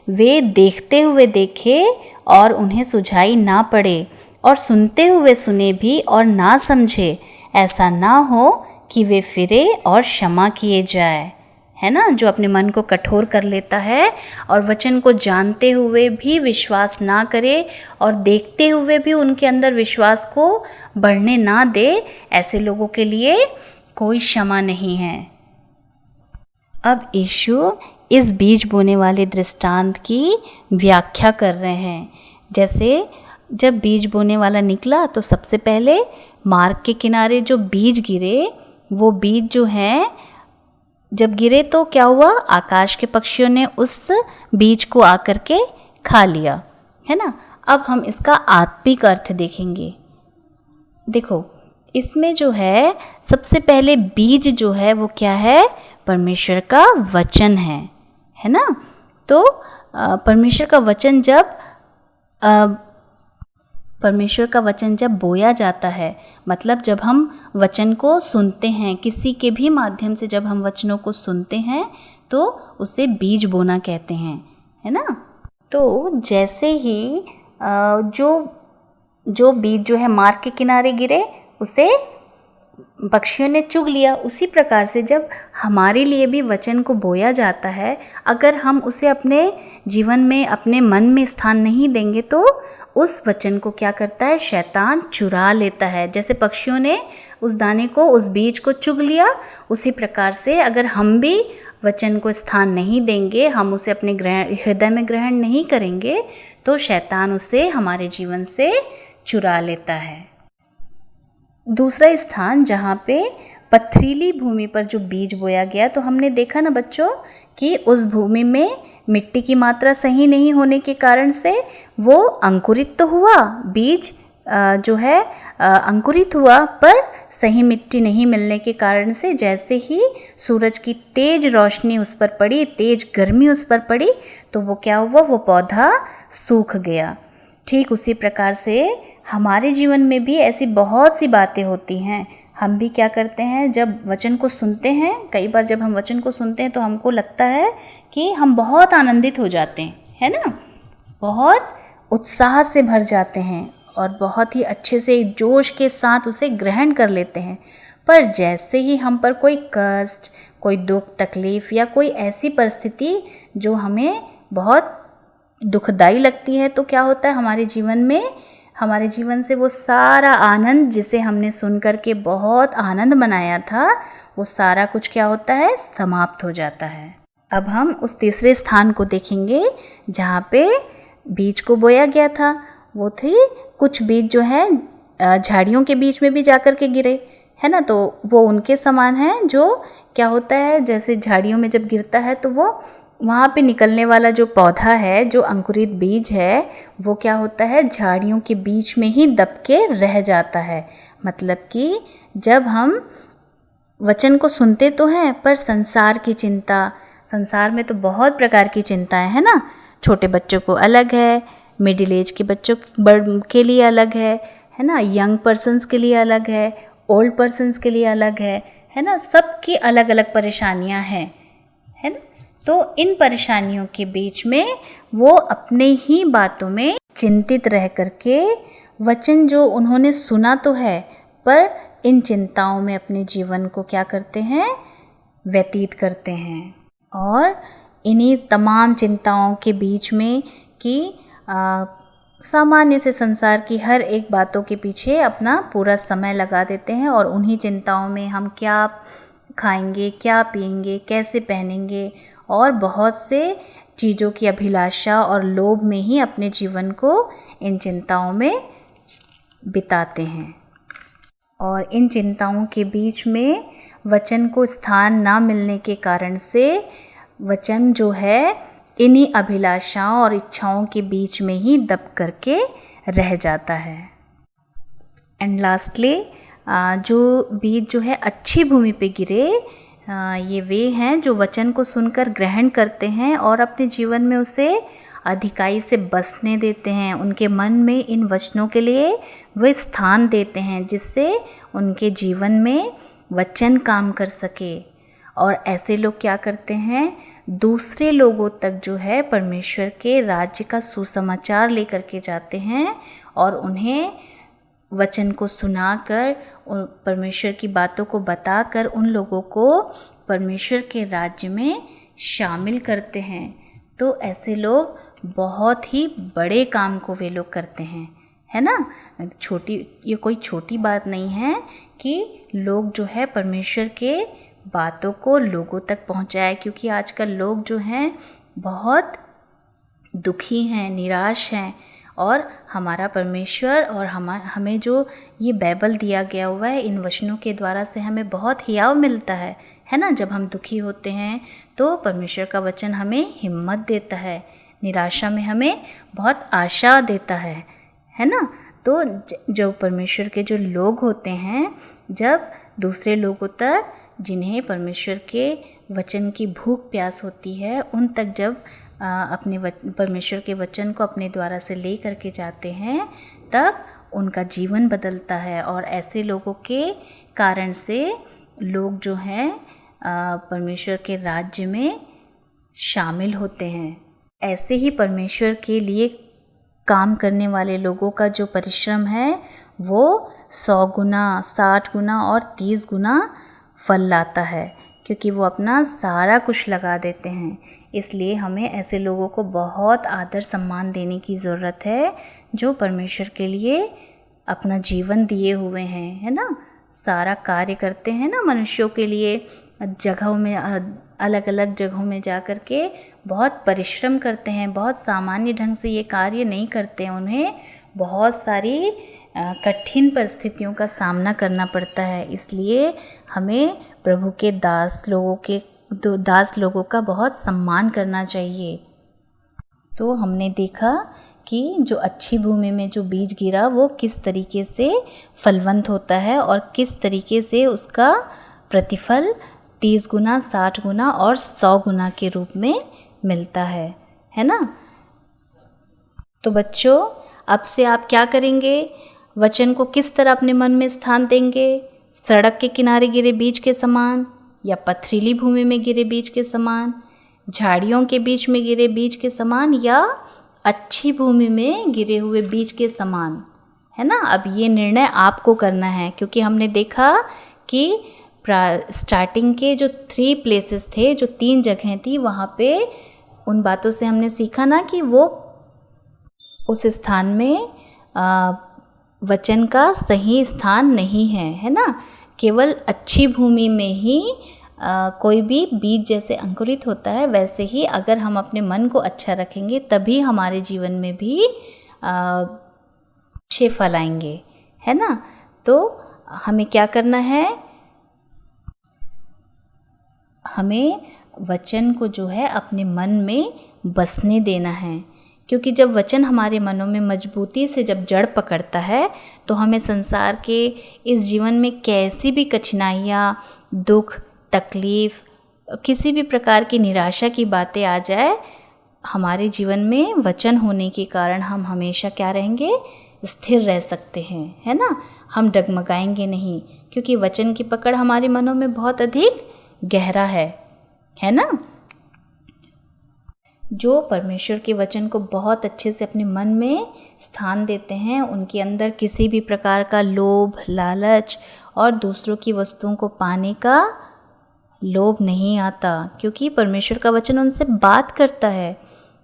वे देखते हुए देखे और उन्हें सुझाई ना पड़े, और सुनते हुए सुने भी और ना समझे, ऐसा ना हो कि वे फिरे और क्षमा किए जाए, है ना। जो अपने मन को कठोर कर लेता है और वचन को जानते हुए भी विश्वास ना करे और देखते हुए भी उनके अंदर विश्वास को बढ़ने ना दे, ऐसे लोगों के लिए कोई क्षमा नहीं है। अब यीशु इस बीज बोने वाले दृष्टांत की व्याख्या कर रहे हैं। जैसे जब बीज बोने वाला निकला तो सबसे पहले मार्ग के किनारे जो बीज गिरे, वो बीज जो हैं जब गिरे तो क्या हुआ, आकाश के पक्षियों ने उस बीज को आकर के खा लिया, है ना। अब हम इसका आत्मिक अर्थ देखेंगे। देखो, इसमें जो है सबसे पहले बीज जो है वो क्या है, परमेश्वर का वचन है ना। तो परमेश्वर का वचन जब बोया जाता है, मतलब जब हम वचन को सुनते हैं, किसी के भी माध्यम से जब हम वचनों को सुनते हैं तो उसे बीज बोना कहते हैं, है ना। तो जैसे ही जो बीज जो है मार्ग के किनारे गिरे, उसे पक्षियों ने चुग लिया। उसी प्रकार से जब हमारे लिए भी वचन को बोया जाता है, अगर हम उसे अपने जीवन में, अपने मन में स्थान नहीं देंगे तो उस वचन को क्या करता है, शैतान चुरा लेता है। जैसे पक्षियों ने उस दाने को, उस बीज को चुग लिया, उसी प्रकार से अगर हम भी वचन को स्थान नहीं देंगे, हम उसे अपने हृदय में ग्रहण नहीं करेंगे, तो शैतान उसे हमारे जीवन से चुरा लेता है। दूसरा स्थान जहाँ पे पथरीली भूमि पर जो बीज बोया गया, तो हमने देखा ना बच्चों कि उस भूमि में मिट्टी की मात्रा सही नहीं होने के कारण से वो अंकुरित तो हुआ, बीज जो है अंकुरित हुआ, पर सही मिट्टी नहीं मिलने के कारण से जैसे ही सूरज की तेज रोशनी उस पर पड़ी, तेज गर्मी उस पर पड़ी, तो वो क्या हुआ, वो पौधा सूख गया। ठीक उसी प्रकार से हमारे जीवन में भी ऐसी बहुत सी बातें होती हैं। हम भी क्या करते हैं, जब वचन को सुनते हैं, कई बार जब हम वचन को सुनते हैं तो हमको लगता है कि हम बहुत आनंदित हो जाते हैं, है ना, बहुत उत्साह से भर जाते हैं और बहुत ही अच्छे से जोश के साथ उसे ग्रहण कर लेते हैं। पर जैसे ही हम पर कोई कष्ट, कोई दुख तकलीफ़ या कोई ऐसी परिस्थिति जो हमें बहुत दुखदाई लगती है, तो क्या होता है हमारे जीवन से वो सारा आनंद जिसे हमने सुन कर के बहुत आनंद मनाया था, वो सारा कुछ क्या होता है, समाप्त हो जाता है। अब हम उस तीसरे स्थान को देखेंगे जहाँ पे बीज को बोया गया था। वो थी कुछ बीज जो है झाड़ियों के बीच में भी जाकर के गिरे, है ना, तो वो उनके समान है जो क्या होता है, जैसे झाड़ियों में जब गिरता है तो वो वहाँ पे निकलने वाला जो पौधा है, जो अंकुरित बीज है, वो क्या होता है, झाड़ियों के बीच में ही दब के रह जाता है। मतलब कि जब हम वचन को सुनते तो हैं, पर संसार की चिंता, संसार में तो बहुत प्रकार की चिंताएं हैं ना, छोटे बच्चों को अलग है, मिडिल एज के बच्चों के लिए अलग है ना, यंग पर्सन्स के लिए अलग है, ओल्ड पर्सन्स के लिए अलग है ना, सबकी अलग अलग परेशानियां हैं, है ना। तो इन परेशानियों के बीच में वो अपने ही बातों में चिंतित रह करके वचन जो उन्होंने सुना तो है, पर इन चिंताओं में अपने जीवन को क्या करते हैं, व्यतीत करते हैं। और इन्हीं तमाम चिंताओं के बीच में कि सामान्य से संसार की हर एक बातों के पीछे अपना पूरा समय लगा देते हैं और उन्हीं चिंताओं में हम क्या खाएंगे, क्या पिएंगे, कैसे पहनेंगे और बहुत से चीज़ों की अभिलाषा और लोभ में ही अपने जीवन को इन चिंताओं में बिताते हैं। और इन चिंताओं के बीच में वचन को स्थान ना मिलने के कारण से वचन जो है इन्हीं अभिलाषाओं और इच्छाओं के बीच में ही दब करके रह जाता है। एंड लास्टली जो बीज जो है अच्छी भूमि पे गिरे, ये वे हैं जो वचन को सुनकर ग्रहण करते हैं और अपने जीवन में उसे अधिकाई से बसने देते हैं। उनके मन में इन वचनों के लिए वे स्थान देते हैं जिससे उनके जीवन में वचन काम कर सके। और ऐसे लोग क्या करते हैं, दूसरे लोगों तक जो है परमेश्वर के राज्य का सुसमाचार लेकर के जाते हैं और उन्हें वचन को सुनाकर और परमेश्वर की बातों को बताकर उन लोगों को परमेश्वर के राज्य में शामिल करते हैं। तो ऐसे लोग बहुत ही बड़े काम को वे लोग करते हैं, है ना। ये कोई छोटी बात नहीं है कि लोग जो है परमेश्वर के बातों को लोगों तक पहुंचाए, क्योंकि आजकल लोग जो हैं बहुत दुखी हैं, निराश हैं। और हमारा परमेश्वर और हमें जो ये बाइबल दिया गया हुआ है, इन वचनों के द्वारा से हमें बहुत हियाव मिलता है ना। जब हम दुखी होते हैं तो परमेश्वर का वचन हमें हिम्मत देता है, निराशा में हमें बहुत आशा देता है ना। तो जो परमेश्वर के जो लोग होते हैं, जब दूसरे लोगों तक जिन्हें परमेश्वर के वचन की भूख प्यास होती है, उन तक जब अपने परमेश्वर के वचन को अपने द्वारा से ले करके जाते हैं, तब उनका जीवन बदलता है। और ऐसे लोगों के कारण से लोग जो हैं परमेश्वर के राज्य में शामिल होते हैं। ऐसे ही परमेश्वर के लिए काम करने वाले लोगों का जो परिश्रम है वो 100 गुना, 60 गुना और 30 गुना फल लाता है, क्योंकि वो अपना सारा कुछ लगा देते हैं। इसलिए हमें ऐसे लोगों को बहुत आदर सम्मान देने की ज़रूरत है जो परमेश्वर के लिए अपना जीवन दिए हुए हैं, है ना। सारा कार्य करते हैं ना मनुष्यों के लिए, जगहों में अलग अलग जगहों में जा कर के बहुत परिश्रम करते हैं, बहुत सामान्य ढंग से ये कार्य नहीं करते हैं। उन्हें बहुत सारी कठिन परिस्थितियों का सामना करना पड़ता है। इसलिए हमें प्रभु के दास लोगों का बहुत सम्मान करना चाहिए। तो हमने देखा कि जो अच्छी भूमि में जो बीज गिरा वो किस तरीके से फलवंत होता है और किस तरीके से उसका प्रतिफल 30 गुना, 60 गुना और 100 गुना के रूप में मिलता है ना। तो बच्चों, अब से आप क्या करेंगे? वचन को किस तरह अपने मन में स्थान देंगे? सड़क के किनारे गिरे बीज के समान, या पथरीली भूमि में गिरे बीज के समान, झाड़ियों के बीच में गिरे बीज के समान, या अच्छी भूमि में गिरे हुए बीज के समान, है ना। अब ये निर्णय आपको करना है, क्योंकि हमने देखा कि स्टार्टिंग के जो 3 प्लेसेस थे, जो 3 जगहें थी, वहाँ पे उन बातों से हमने सीखा ना कि वो उस स्थान में वचन का सही स्थान नहीं है ना। केवल अच्छी भूमि में ही कोई भी बीज जैसे अंकुरित होता है, वैसे ही अगर हम अपने मन को अच्छा रखेंगे तभी हमारे जीवन में भी अच्छे फल आएंगे, है ना। तो हमें क्या करना है? हमें वचन को जो है अपने मन में बसने देना है, क्योंकि जब वचन हमारे मनों में मजबूती से जब जड़ पकड़ता है तो हमें संसार के इस जीवन में कैसी भी कठिनाइयाँ, दुख, तकलीफ़, किसी भी प्रकार की निराशा की बातें आ जाए, हमारे जीवन में वचन होने के कारण हम हमेशा क्या रहेंगे? स्थिर रह सकते हैं, है ना। हम डगमगाएंगे नहीं, क्योंकि वचन की पकड़ हमारे मनों में बहुत अधिक गहरा है ना। जो परमेश्वर के वचन को बहुत अच्छे से अपने मन में स्थान देते हैं, उनके अंदर किसी भी प्रकार का लोभ, लालच और दूसरों की वस्तुओं को पाने का लोभ नहीं आता, क्योंकि परमेश्वर का वचन उनसे बात करता है।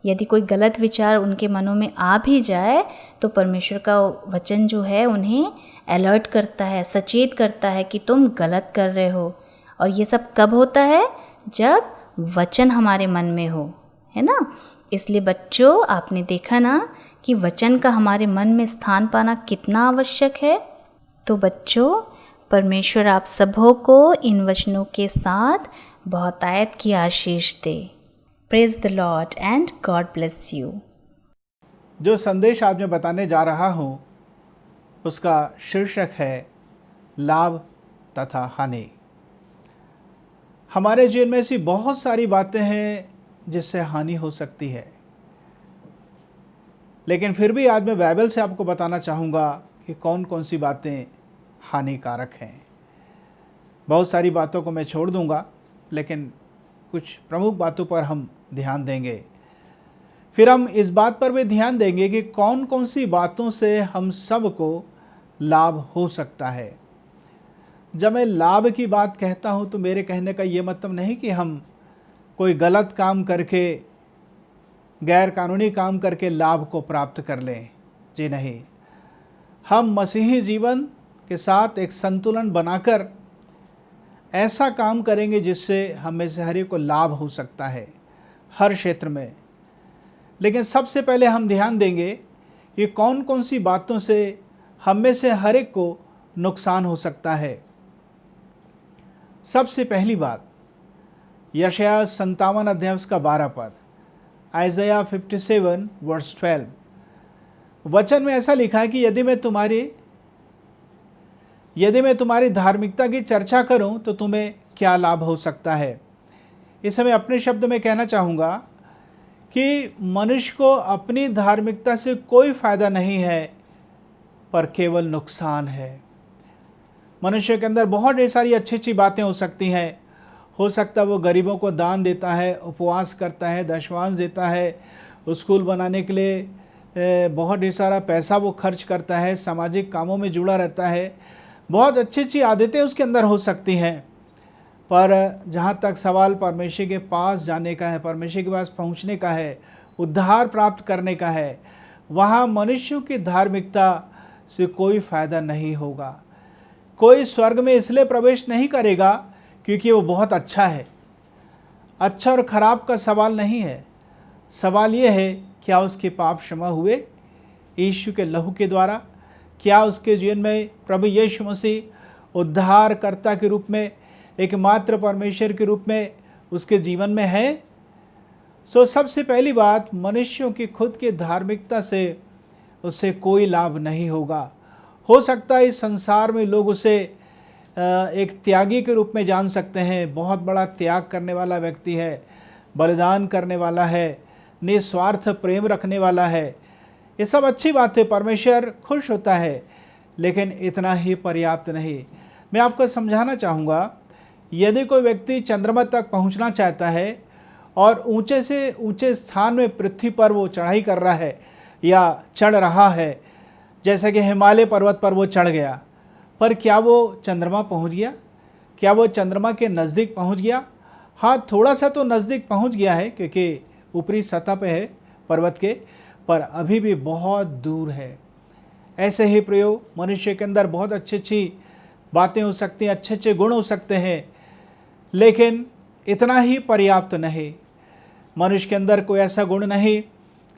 यदि कोई गलत विचार उनके मनों में आ भी जाए तो परमेश्वर का वचन जो है उन्हें अलर्ट करता है, सचेत करता है कि तुम गलत कर रहे हो। और ये सब कब होता है? जब वचन हमारे मन में हो, है ना। इसलिए बच्चों, आपने देखा ना कि वचन का हमारे मन में स्थान पाना कितना आवश्यक है। तो बच्चों, परमेश्वर आप सबों को इन वचनों के साथ बहुतायत की आशीष दे। Praise the Lord and God bless you. जो संदेश आज मैं बताने जा रहा हूँ उसका शीर्षक है लाभ तथा हानि। हमारे जीवन में ऐसी बहुत सारी बातें हैं जिससे हानि हो सकती है, लेकिन फिर भी आज मैं बाइबल से आपको बताना चाहूँगा कि कौन कौन सी बातें हानिकारक हैं। बहुत सारी बातों को मैं छोड़ दूँगा, लेकिन कुछ प्रमुख बातों पर हम ध्यान देंगे। फिर हम इस बात पर भी ध्यान देंगे कि कौन कौन सी बातों से हम सबको लाभ हो सकता है। जब मैं लाभ की बात कहता हूँ तो मेरे कहने का ये मतलब नहीं कि हम कोई गलत काम करके, गैर कानूनी काम करके लाभ को प्राप्त कर लें। जी नहीं, हम मसीही जीवन के साथ एक संतुलन बनाकर ऐसा काम करेंगे जिससे हमें से हर एक को लाभ हो सकता है हर क्षेत्र में। लेकिन सबसे पहले हम ध्यान देंगे कि कौन कौन सी बातों से हम में से हर एक को नुकसान हो सकता है। सबसे पहली बात, यशायाह 57 अध्याय उसका 12 पद, आइज़ाया 57 वर्स 12। वचन में ऐसा लिखा है कि यदि मैं तुम्हारी धार्मिकता की चर्चा करूं तो तुम्हें क्या लाभ हो सकता है। इस समय अपने शब्द में कहना चाहूँगा कि मनुष्य को अपनी धार्मिकता से कोई फ़ायदा नहीं है, पर केवल नुकसान है। मनुष्य के अंदर बहुत ढेर सारी अच्छी अच्छी बातें हो सकती हैं। हो सकता है वो गरीबों को दान देता है, उपवास करता है, दशमांश देता है, स्कूल बनाने के लिए बहुत ढेर सारा पैसा वो खर्च करता है, सामाजिक कामों में जुड़ा रहता है, बहुत अच्छी अच्छी आदतें उसके अंदर हो सकती हैं। पर जहाँ तक सवाल परमेश्वर के पास जाने का है, परमेश्वर के पास पहुँचने का है, उद्धार प्राप्त करने का है, वहाँ मनुष्यों की धार्मिकता से कोई फ़ायदा नहीं होगा। कोई स्वर्ग में इसलिए प्रवेश नहीं करेगा क्योंकि वो बहुत अच्छा है। अच्छा और ख़राब का सवाल नहीं है, सवाल ये है क्या उसके पाप क्षमा हुए यीशु के लहू के द्वारा, क्या उसके जीवन में प्रभु यीशु मसीह उद्धारकर्ता के रूप में, एकमात्र परमेश्वर के रूप में उसके जीवन में है? सबसे पहली बात, मनुष्यों की खुद की धार्मिकता से उससे कोई लाभ नहीं होगा। हो सकता है इस संसार में लोग उसे एक त्यागी के रूप में जान सकते हैं, बहुत बड़ा त्याग करने वाला व्यक्ति है, बलिदान करने वाला है, निस्वार्थ प्रेम रखने वाला है। ये सब अच्छी बात है, परमेश्वर खुश होता है, लेकिन इतना ही पर्याप्त नहीं। मैं आपको समझाना चाहूँगा, यदि कोई व्यक्ति चंद्रमा तक पहुँचना चाहता है और ऊंचे से ऊंचे स्थान में पृथ्वी पर वो चढ़ाई कर रहा है या चढ़ रहा है, जैसे कि हिमालय पर्वत पर वो चढ़ गया, पर क्या वो चंद्रमा पहुंच गया? क्या वो चंद्रमा के नज़दीक पहुंच गया? हाँ, थोड़ा सा तो नज़दीक पहुंच गया है, क्योंकि ऊपरी सतह पे है पर्वत के, पर अभी भी बहुत दूर है। ऐसे ही प्रयोग, मनुष्य के अंदर बहुत अच्छी अच्छी बातें हो सकती हैं, अच्छे अच्छे गुण हो सकते हैं, लेकिन इतना ही पर्याप्त नहीं। मनुष्य के अंदर कोई ऐसा गुण नहीं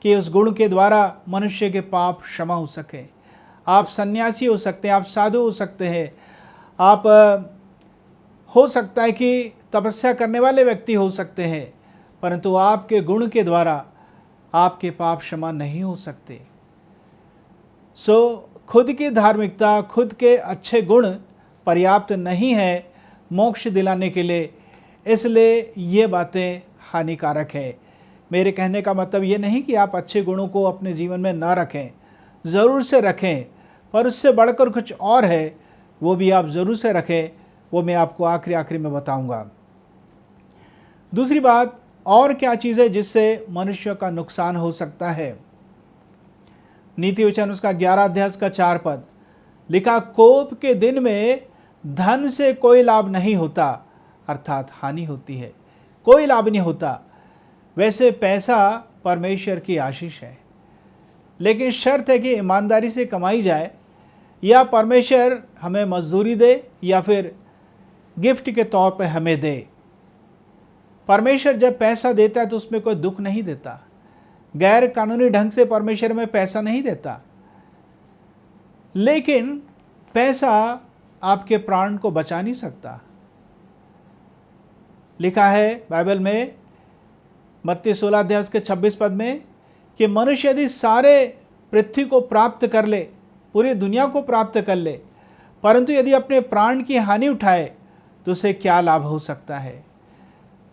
कि उस गुण के द्वारा मनुष्य के पाप क्षमा हो सके। आप सन्यासी हो सकते हैं, आप साधु हो सकते हैं, आप हो सकता है कि तपस्या करने वाले व्यक्ति हो सकते हैं, परंतु आपके गुण के द्वारा आपके पाप क्षमा नहीं हो सकते। खुद की धार्मिकता, खुद के अच्छे गुण पर्याप्त नहीं है मोक्ष दिलाने के लिए, इसलिए ये बातें हानिकारक है। मेरे कहने का मतलब ये नहीं कि आप अच्छे गुणों को अपने जीवन में ना रखें, ज़रूर से रखें, पर उससे बढ़कर कुछ और है, वो भी आप ज़रूर से रखें। वो मैं आपको आखिरी में बताऊंगा। दूसरी बात, और क्या चीज़ है जिससे मनुष्य का नुकसान हो सकता है? नीति वचन उसका 11 अध्याय का 4 पद लिखा, कोप के दिन में धन से कोई लाभ नहीं होता, अर्थात हानि होती है, कोई लाभ नहीं होता। वैसे पैसा परमेश्वर की आशीष है, लेकिन शर्त है कि ईमानदारी से कमाई जाए, या परमेश्वर हमें मजदूरी दे या फिर गिफ्ट के तौर पर हमें दे। परमेश्वर जब पैसा देता है तो उसमें कोई दुख नहीं देता, गैर कानूनी ढंग से परमेश्वर में पैसा नहीं देता, लेकिन पैसा आपके प्राण को बचा नहीं सकता। लिखा है बाइबल में मत्ती 16 अध्याय के 26 पद में कि मनुष्य यदि सारे पृथ्वी को प्राप्त कर ले, पूरी दुनिया को प्राप्त कर ले, परंतु यदि अपने प्राण की हानि उठाए तो उसे क्या लाभ हो सकता है?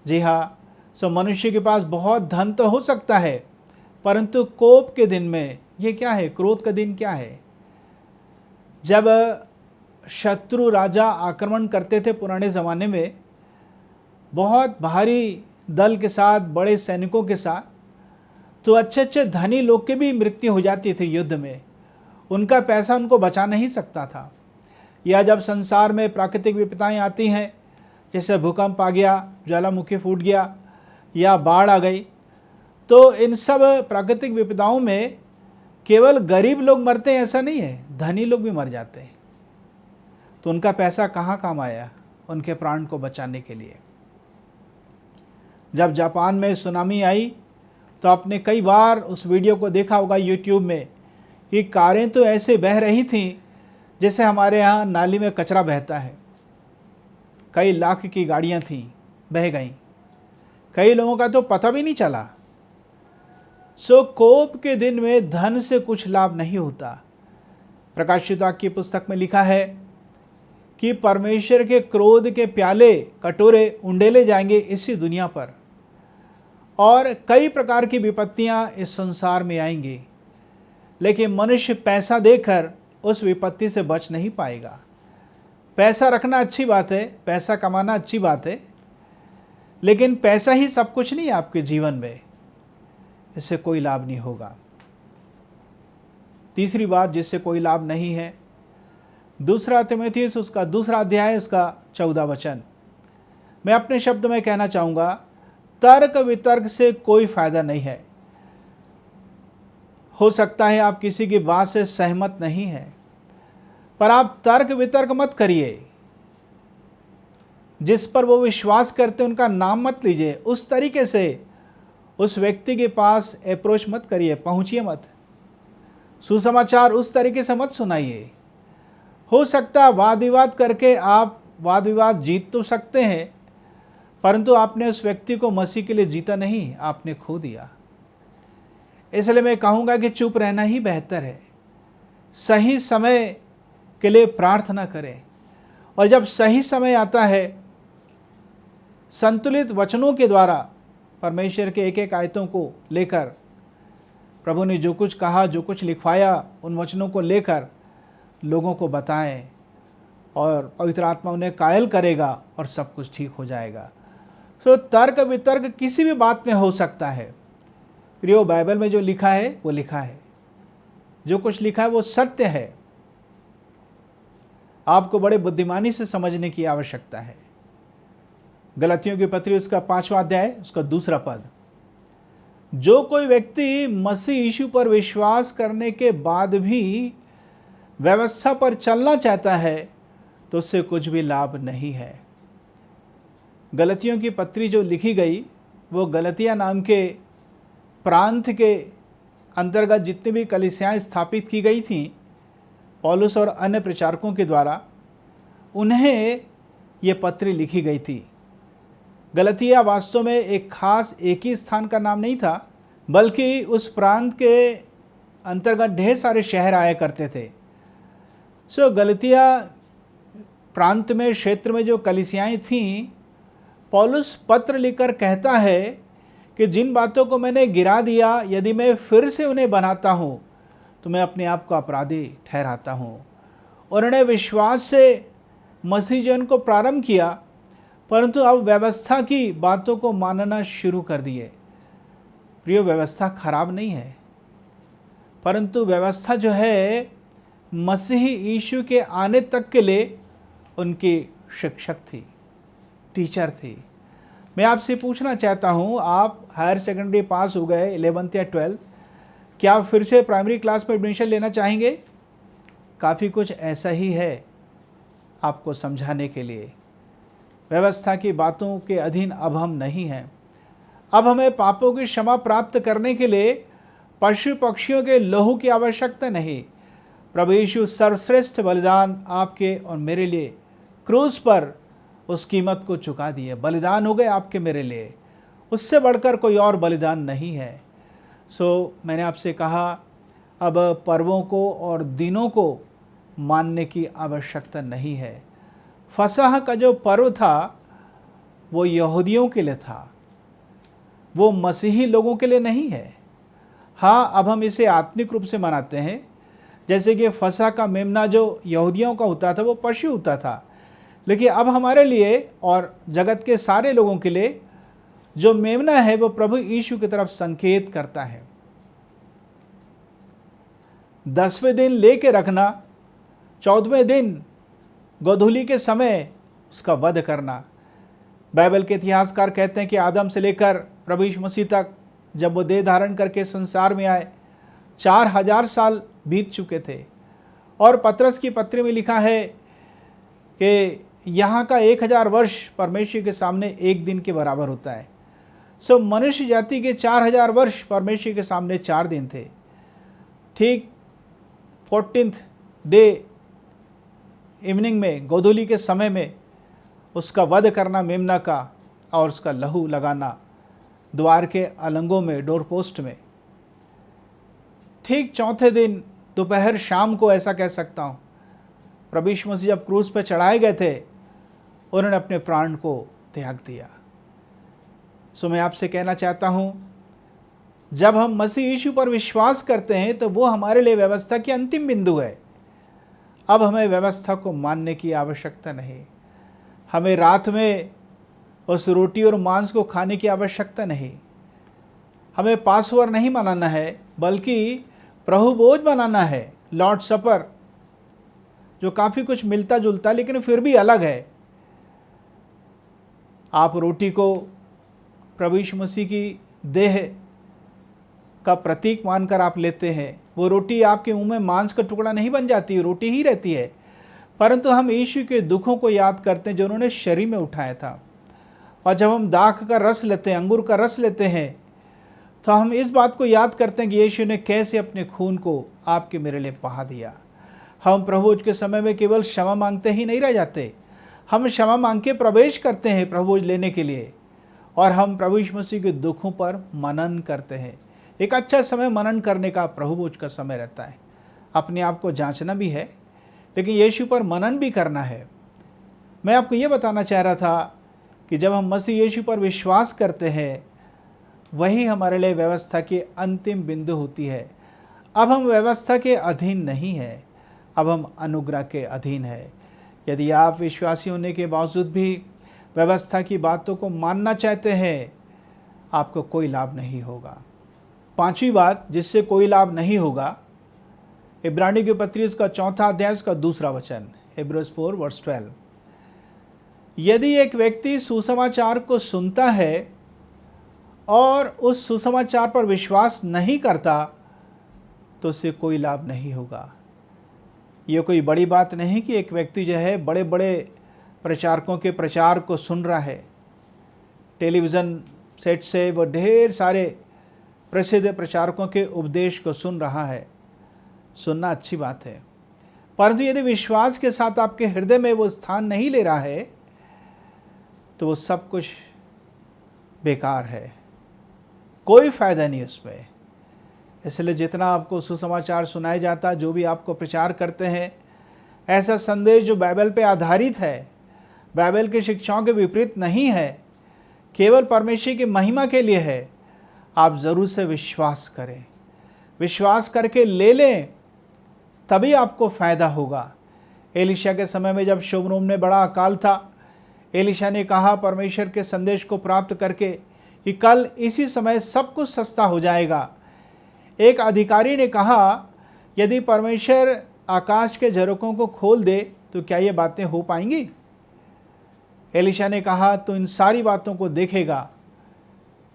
जी हाँ, मनुष्य के पास बहुत धन तो हो सकता है, परंतु कोप के दिन में, ये क्या है, क्रोध का दिन क्या है? जब शत्रु राजा आक्रमण करते थे पुराने ज़माने में, बहुत भारी दल के साथ, बड़े सैनिकों के साथ, तो अच्छे अच्छे धनी लोग की भी मृत्यु हो जाती थी युद्ध में, उनका पैसा उनको बचा नहीं सकता था। या जब संसार में प्राकृतिक विपदाएं आती हैं, जैसे भूकंप आ गया, ज्वालामुखी फूट गया या बाढ़ आ गई, तो इन सब प्राकृतिक विपदाओं में केवल गरीब लोग मरते हैं ऐसा नहीं है, धनी लोग भी मर जाते हैं। तो उनका पैसा कहाँ काम आया? उनके प्राण को बचाने के लिए। जब जापान में सुनामी आई तो आपने कई बार उस वीडियो को देखा होगा यूट्यूब में, कि कारें तो ऐसे बह रही थीं जैसे हमारे यहाँ नाली में कचरा बहता है। कई लाख की गाड़ियाँ थीं, बह गईं, कई लोगों का तो पता भी नहीं चला। कोप के दिन में धन से कुछ लाभ नहीं होता। प्रकाशित वाक्य की पुस्तक में लिखा है कि परमेश्वर के क्रोध के प्याले, कटोरे उंडेले जाएंगे इसी दुनिया पर, और कई प्रकार की विपत्तियां इस संसार में आएंगी, लेकिन मनुष्य पैसा देकर उस विपत्ति से बच नहीं पाएगा। पैसा रखना अच्छी बात है, पैसा कमाना अच्छी बात है, लेकिन पैसा ही सब कुछ नहीं है आपके जीवन में, इससे कोई लाभ नहीं होगा। तीसरी बात जिससे कोई लाभ नहीं है, 2 तीमुथियुस उसका 2 अध्याय उसका 14 वचन, मैं अपने शब्द में कहना चाहूँगा, तर्क वितर्क से कोई फायदा नहीं है। हो सकता है आप किसी की बात से सहमत नहीं हैं, पर आप तर्क वितर्क मत करिए। जिस पर वो विश्वास करते उनका नाम मत लीजिए, उस तरीके से उस व्यक्ति के पास अप्रोच मत करिए, पहुंचिए मत। सुसमाचार उस तरीके से मत सुनाइए। हो सकता है वाद विवाद करके आप वाद विवाद जीत तो सकते हैं, परंतु आपने उस व्यक्ति को मसीह के लिए जीता नहीं, आपने खो दिया। इसलिए मैं कहूँगा कि चुप रहना ही बेहतर है। सही समय के लिए प्रार्थना करें, और जब सही समय आता है, संतुलित वचनों के द्वारा परमेश्वर के एक एक आयतों को लेकर, प्रभु ने जो कुछ कहा, जो कुछ लिखवाया, उन वचनों को लेकर लोगों को बताएं, और पवित्र आत्मा उन्हें कायल करेगा और सब कुछ ठीक हो जाएगा। तो तर्क वितर्क किसी भी बात में हो सकता है। प्रियो, बाइबल में जो लिखा है वो लिखा है, जो कुछ लिखा है वो सत्य है। आपको बड़े बुद्धिमानी से समझने की आवश्यकता है। गलतियों की पत्री उसका 5वां अध्याय उसका 2 पद, जो कोई व्यक्ति मसीह यीशु पर विश्वास करने के बाद भी व्यवस्था पर चलना चाहता है तो उससे कुछ भी लाभ नहीं है। गलतियों की पत्री जो लिखी गई वो गलतिया नाम के प्रांत के अंतर्गत जितनी भी कलीसियाएं स्थापित की गई थीं, पौलुस और अन्य प्रचारकों के द्वारा उन्हें ये पत्री लिखी गई थी। गलतिया वास्तव में एक खास एक ही स्थान का नाम नहीं था, बल्कि उस प्रांत के अंतर्गत ढेर सारे शहर आया करते थे। गलतिया प्रांत में, क्षेत्र में जो कलीसियाएं थीं, पौलुस पत्र लिखकर कहता है कि जिन बातों को मैंने गिरा दिया, यदि मैं फिर से उन्हें बनाता हूँ तो मैं अपने आप को अपराधी ठहराता हूँ। और उन्होंने विश्वास से मसीह जीवन को प्रारंभ किया, परंतु अब व्यवस्था की बातों को मानना शुरू कर दिए। प्रिय, व्यवस्था खराब नहीं है, परंतु व्यवस्था जो है मसीह यीशु के आने तक के लिए उनकी शिक्षक थी, टीचर थी। मैं आपसे पूछना चाहता हूँ, आप हायर सेकेंडरी पास हो गए 11th या 12th, क्या आप फिर से प्राइमरी क्लास में एडमिशन लेना चाहेंगे? काफ़ी कुछ ऐसा ही है आपको समझाने के लिए। व्यवस्था की बातों के अधीन अब हम नहीं हैं। अब हमें पापों की क्षमा प्राप्त करने के लिए पशु पक्षियों के लहू की आवश्यकता नहीं। प्रभु यीशु सर्वश्रेष्ठ बलिदान आपके और मेरे लिए क्रूस पर उस कीमत को चुका दिए, बलिदान हो गए आपके मेरे लिए। उससे बढ़कर कोई और बलिदान नहीं है। मैंने आपसे कहा, अब पर्वों को और दिनों को मानने की आवश्यकता नहीं है। फसह का जो पर्व था वो यहूदियों के लिए था, वो मसीही लोगों के लिए नहीं है। हाँ, अब हम इसे आत्मिक रूप से मनाते हैं, जैसे कि फसह का मेमना जो यहूदियों का होता था वो पशु होता था, लेकिन अब हमारे लिए और जगत के सारे लोगों के लिए जो मेमना है वो प्रभु यीशु की तरफ संकेत करता है। 10वें दिन लेके रखना, 14वें दिन गोधूली के समय उसका वध करना। बाइबल के इतिहासकार कहते हैं कि आदम से लेकर प्रभु यीशु मसीह तक, जब वो देह धारण करके संसार में आए, 4000 साल बीत चुके थे। और पतरस की पत्री में लिखा है कि यहाँ का 1000 वर्ष परमेश्वर के सामने एक दिन के बराबर होता है। मनुष्य जाति के 4000 वर्ष परमेश्वर के सामने 4 दिन थे। ठीक 14th डे इवनिंग में, गोधूली के समय में उसका वध करना मेमना का, और उसका लहू लगाना द्वार के अलंगों में, डोर पोस्ट में। ठीक 4थे दिन दोपहर शाम को, ऐसा कह सकता हूँ, प्रभु यीशु मसीह जब क्रूस पर चढ़ाए गए थे, उन्होंने अपने प्राण को त्याग दिया। मैं आपसे कहना चाहता हूँ, जब हम मसीह यीशु पर विश्वास करते हैं तो वो हमारे लिए व्यवस्था की अंतिम बिंदु है। अब हमें व्यवस्था को मानने की आवश्यकता नहीं। हमें रात में उस रोटी और मांस को खाने की आवश्यकता नहीं। हमें पासओवर नहीं मनाना है, बल्कि प्रभु भोज मनाना है, लॉर्ड सपर, जो काफ़ी कुछ मिलता जुलता लेकिन फिर भी अलग है। आप रोटी को प्रभु यीशु मसीह की देह का प्रतीक मानकर आप लेते हैं। वो रोटी आपके मुंह में मांस का टुकड़ा नहीं बन जाती, रोटी ही रहती है, परंतु हम यीशु के दुखों को याद करते हैं जो उन्होंने शरीर में उठाया था। और जब हम दाख का रस लेते हैं, अंगूर का रस लेते हैं, तो हम इस बात को याद करते हैं कि यीशु ने कैसे अपने खून को आपके मेरे लिए बहा दिया। हम प्रभु के समय में केवल क्षमा मांगते ही नहीं रह जाते, हम क्षमा मांग के प्रवेश करते हैं प्रभु लेने के लिए, और हम प्रभु यीशु मसीह के दुखों पर मनन करते हैं। एक अच्छा समय मनन करने का प्रभु का समय रहता है। अपने आप को जांचना भी है, लेकिन यीशु पर मनन भी करना है। मैं आपको ये बताना चाह रहा था कि जब हम मसीह यीशु पर विश्वास करते हैं, वही हमारे लिए व्यवस्था की अंतिम बिंदु होती है। अब हम व्यवस्था के अधीन नहीं हैं, अब हम अनुग्रह के अधीन हैं। यदि आप विश्वासी होने के बावजूद भी व्यवस्था की बातों को मानना चाहते हैं, आपको कोई लाभ नहीं होगा। पांचवी बात जिससे कोई लाभ नहीं होगा, इब्रानी की पत्री उसका 4 अध्याय उसका 2 वचन, Hebrews 4:12। यदि एक व्यक्ति सुसमाचार को सुनता है और उस सुसमाचार पर विश्वास नहीं करता, तो उससे कोई लाभ नहीं होगा। ये कोई बड़ी बात नहीं कि एक व्यक्ति जो है बड़े बड़े प्रचारकों के प्रचार को सुन रहा है, टेलीविज़न सेट से वो ढेर सारे प्रसिद्ध प्रचारकों के उपदेश को सुन रहा है। सुनना अच्छी बात है, परंतु यदि विश्वास के साथ आपके हृदय में वो स्थान नहीं ले रहा है, तो वो सब कुछ बेकार है, कोई फ़ायदा नहीं उसमें। इसलिए जितना आपको सुसमाचार सुनाया जाता, जो भी आपको प्रचार करते हैं, ऐसा संदेश जो बाइबल पे आधारित है, बाइबल की शिक्षाओं के विपरीत नहीं है, केवल परमेश्वर की महिमा के लिए है, आप ज़रूर से विश्वास करें। विश्वास करके ले लें, तभी आपको फ़ायदा होगा। एलिशा के समय में जब शोमरोन में बड़ा अकाल था, एलिशा ने कहा परमेश्वर के संदेश को प्राप्त करके कि कल इसी समय सब कुछ सस्ता हो जाएगा। एक अधिकारी ने कहा, यदि परमेश्वर आकाश के झरोकों को खोल दे तो क्या ये बातें हो पाएंगी? एलिशा ने कहा, तो इन सारी बातों को देखेगा,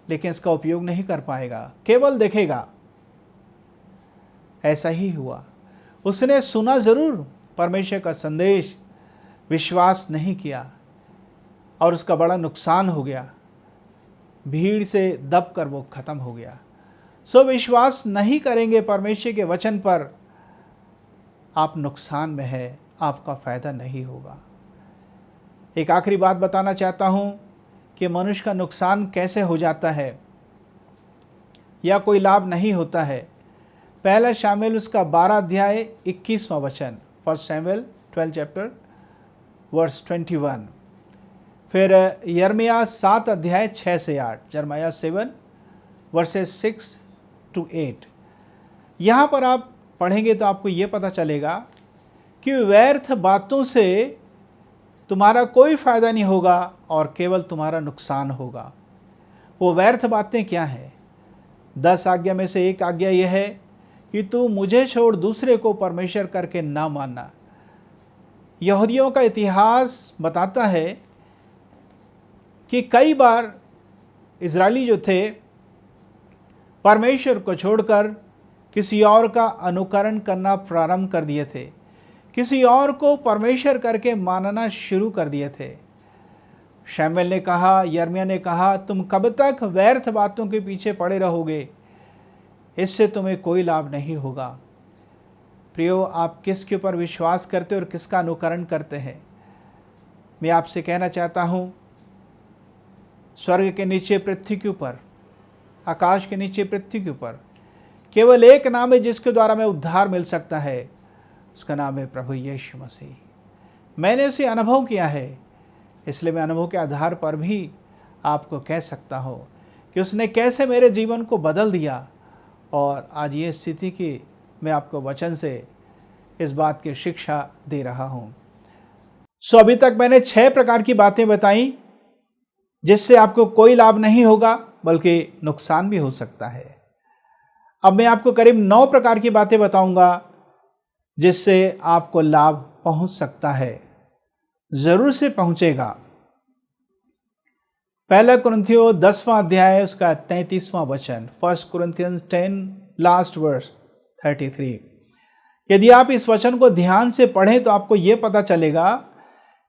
लेकिन इसका उपयोग नहीं कर पाएगा, केवल देखेगा। ऐसा ही हुआ। उसने सुना जरूर परमेश्वर का संदेश, विश्वास नहीं किया और उसका बड़ा नुकसान हो गया। भीड़ से दब कर वो खत्म हो गया। सो विश्वास नहीं करेंगे परमेश्वर के वचन पर, आप नुकसान में है, आपका फ़ायदा नहीं होगा। एक आखिरी बात बताना चाहता हूँ कि मनुष्य का नुकसान कैसे हो जाता है या कोई लाभ नहीं होता है। पहला शामिल उसका 12 अध्याय 21वां वचन, 1 शमूएल 12 चैप्टर वर्स 21। फिर यिर्मयाह 7 अध्याय 6 से 8, यिर्मयाह 7 वर्सेस 6 to 8। यहाँ पर आप पढ़ेंगे तो आपको ये पता चलेगा कि व्यर्थ बातों से तुम्हारा कोई फ़ायदा नहीं होगा और केवल तुम्हारा नुकसान होगा। वो व्यर्थ बातें क्या हैं? 10 आज्ञा में से एक आज्ञा यह है कि तू मुझे छोड़ दूसरे को परमेश्वर करके ना मानना। यहूदियों का इतिहास बताता है कि कई बार इजरायली जो थे परमेश्वर को छोड़कर किसी और का अनुकरण करना प्रारंभ कर दिए थे, किसी और को परमेश्वर करके मानना शुरू कर दिए थे। शमूएल ने कहा, यिर्मयाह ने कहा, तुम कब तक व्यर्थ बातों के पीछे पड़े रहोगे, इससे तुम्हें कोई लाभ नहीं होगा। प्रियो, आप किसके ऊपर विश्वास करते और किसका अनुकरण करते हैं? मैं आपसे कहना चाहता हूँ, स्वर्ग के नीचे पृथ्वी के ऊपर, आकाश के नीचे पृथ्वी के ऊपर केवल एक नाम है जिसके द्वारा हमें उद्धार मिल सकता है, उसका नाम है प्रभु यीशु मसीह। मैंने उसे अनुभव किया है, इसलिए मैं अनुभव के आधार पर भी आपको कह सकता हूँ कि उसने कैसे मेरे जीवन को बदल दिया और आज ये स्थिति की मैं आपको वचन से इस बात की शिक्षा दे रहा हूँ। सो अभी तक मैंने 6 प्रकार की बातें बताई जिससे आपको कोई लाभ नहीं होगा बल्कि नुकसान भी हो सकता है। अब मैं आपको करीब 9 प्रकार की बातें बताऊंगा जिससे आपको लाभ पहुंच सकता है, जरूर से पहुंचेगा। पहला कुरिन्थियों 10वां अध्याय उसका 33वां वचन, 1 Corinthians 10 लास्ट वर्स 33। यदि आप इस वचन को ध्यान से पढ़ें तो आपको यह पता चलेगा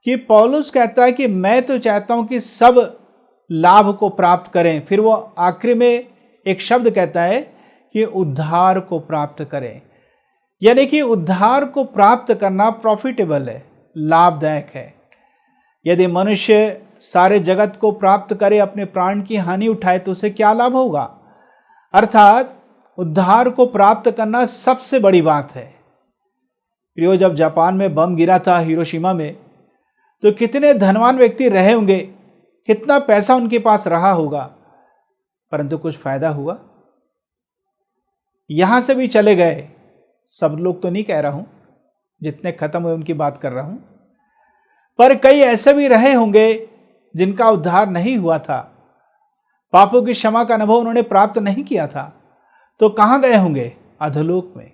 कि पौलुस कहता है कि मैं तो चाहता हूं कि सब लाभ को प्राप्त करें। फिर वो आखिरी में एक शब्द कहता है कि उद्धार को प्राप्त करें, यानी कि उद्धार को प्राप्त करना प्रॉफिटेबल है, लाभदायक है। यदि मनुष्य सारे जगत को प्राप्त करे, अपने प्राण की हानि उठाए, तो उसे क्या लाभ होगा? अर्थात उद्धार को प्राप्त करना सबसे बड़ी बात है। प्रियो, जब जापान में बम गिरा था हिरोशिमा में, तो कितने धनवान व्यक्ति रहे होंगे, कितना पैसा उनके पास रहा होगा, परंतु कुछ फायदा हुआ? यहां से भी चले गए, सब लोग तो नहीं कह रहा हूं, जितने खत्म हुए उनकी बात कर रहा हूं, पर कई ऐसे भी रहे होंगे जिनका उद्धार नहीं हुआ था, पापों की क्षमा का अनुभव उन्होंने प्राप्त नहीं किया था, तो कहां गए होंगे? अधोलोक में,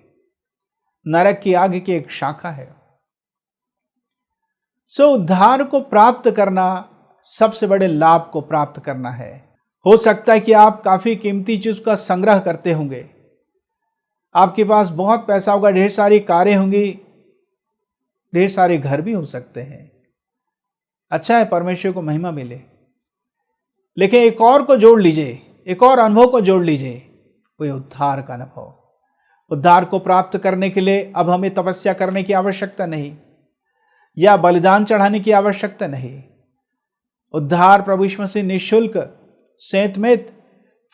नरक की आग की एक शाखा है। उद्धार को प्राप्त करना सबसे बड़े लाभ को प्राप्त करना है। हो सकता है कि आप काफी कीमती चीज का संग्रह करते होंगे, आपके पास बहुत पैसा होगा, ढेर सारी कारें होंगी, ढेर सारे घर भी हो सकते हैं। अच्छा है, परमेश्वर को महिमा मिले। लेकिन एक और को जोड़ लीजिए, एक और अनुभव को जोड़ लीजिए, वो उद्धार का अनुभव। उद्धार को प्राप्त करने के लिए अब हमें तपस्या करने की आवश्यकता नहीं, या बलिदान चढ़ाने की आवश्यकता नहीं। उद्धार प्रभु यीशु मसीह निःशुल्क, सेंतमेत,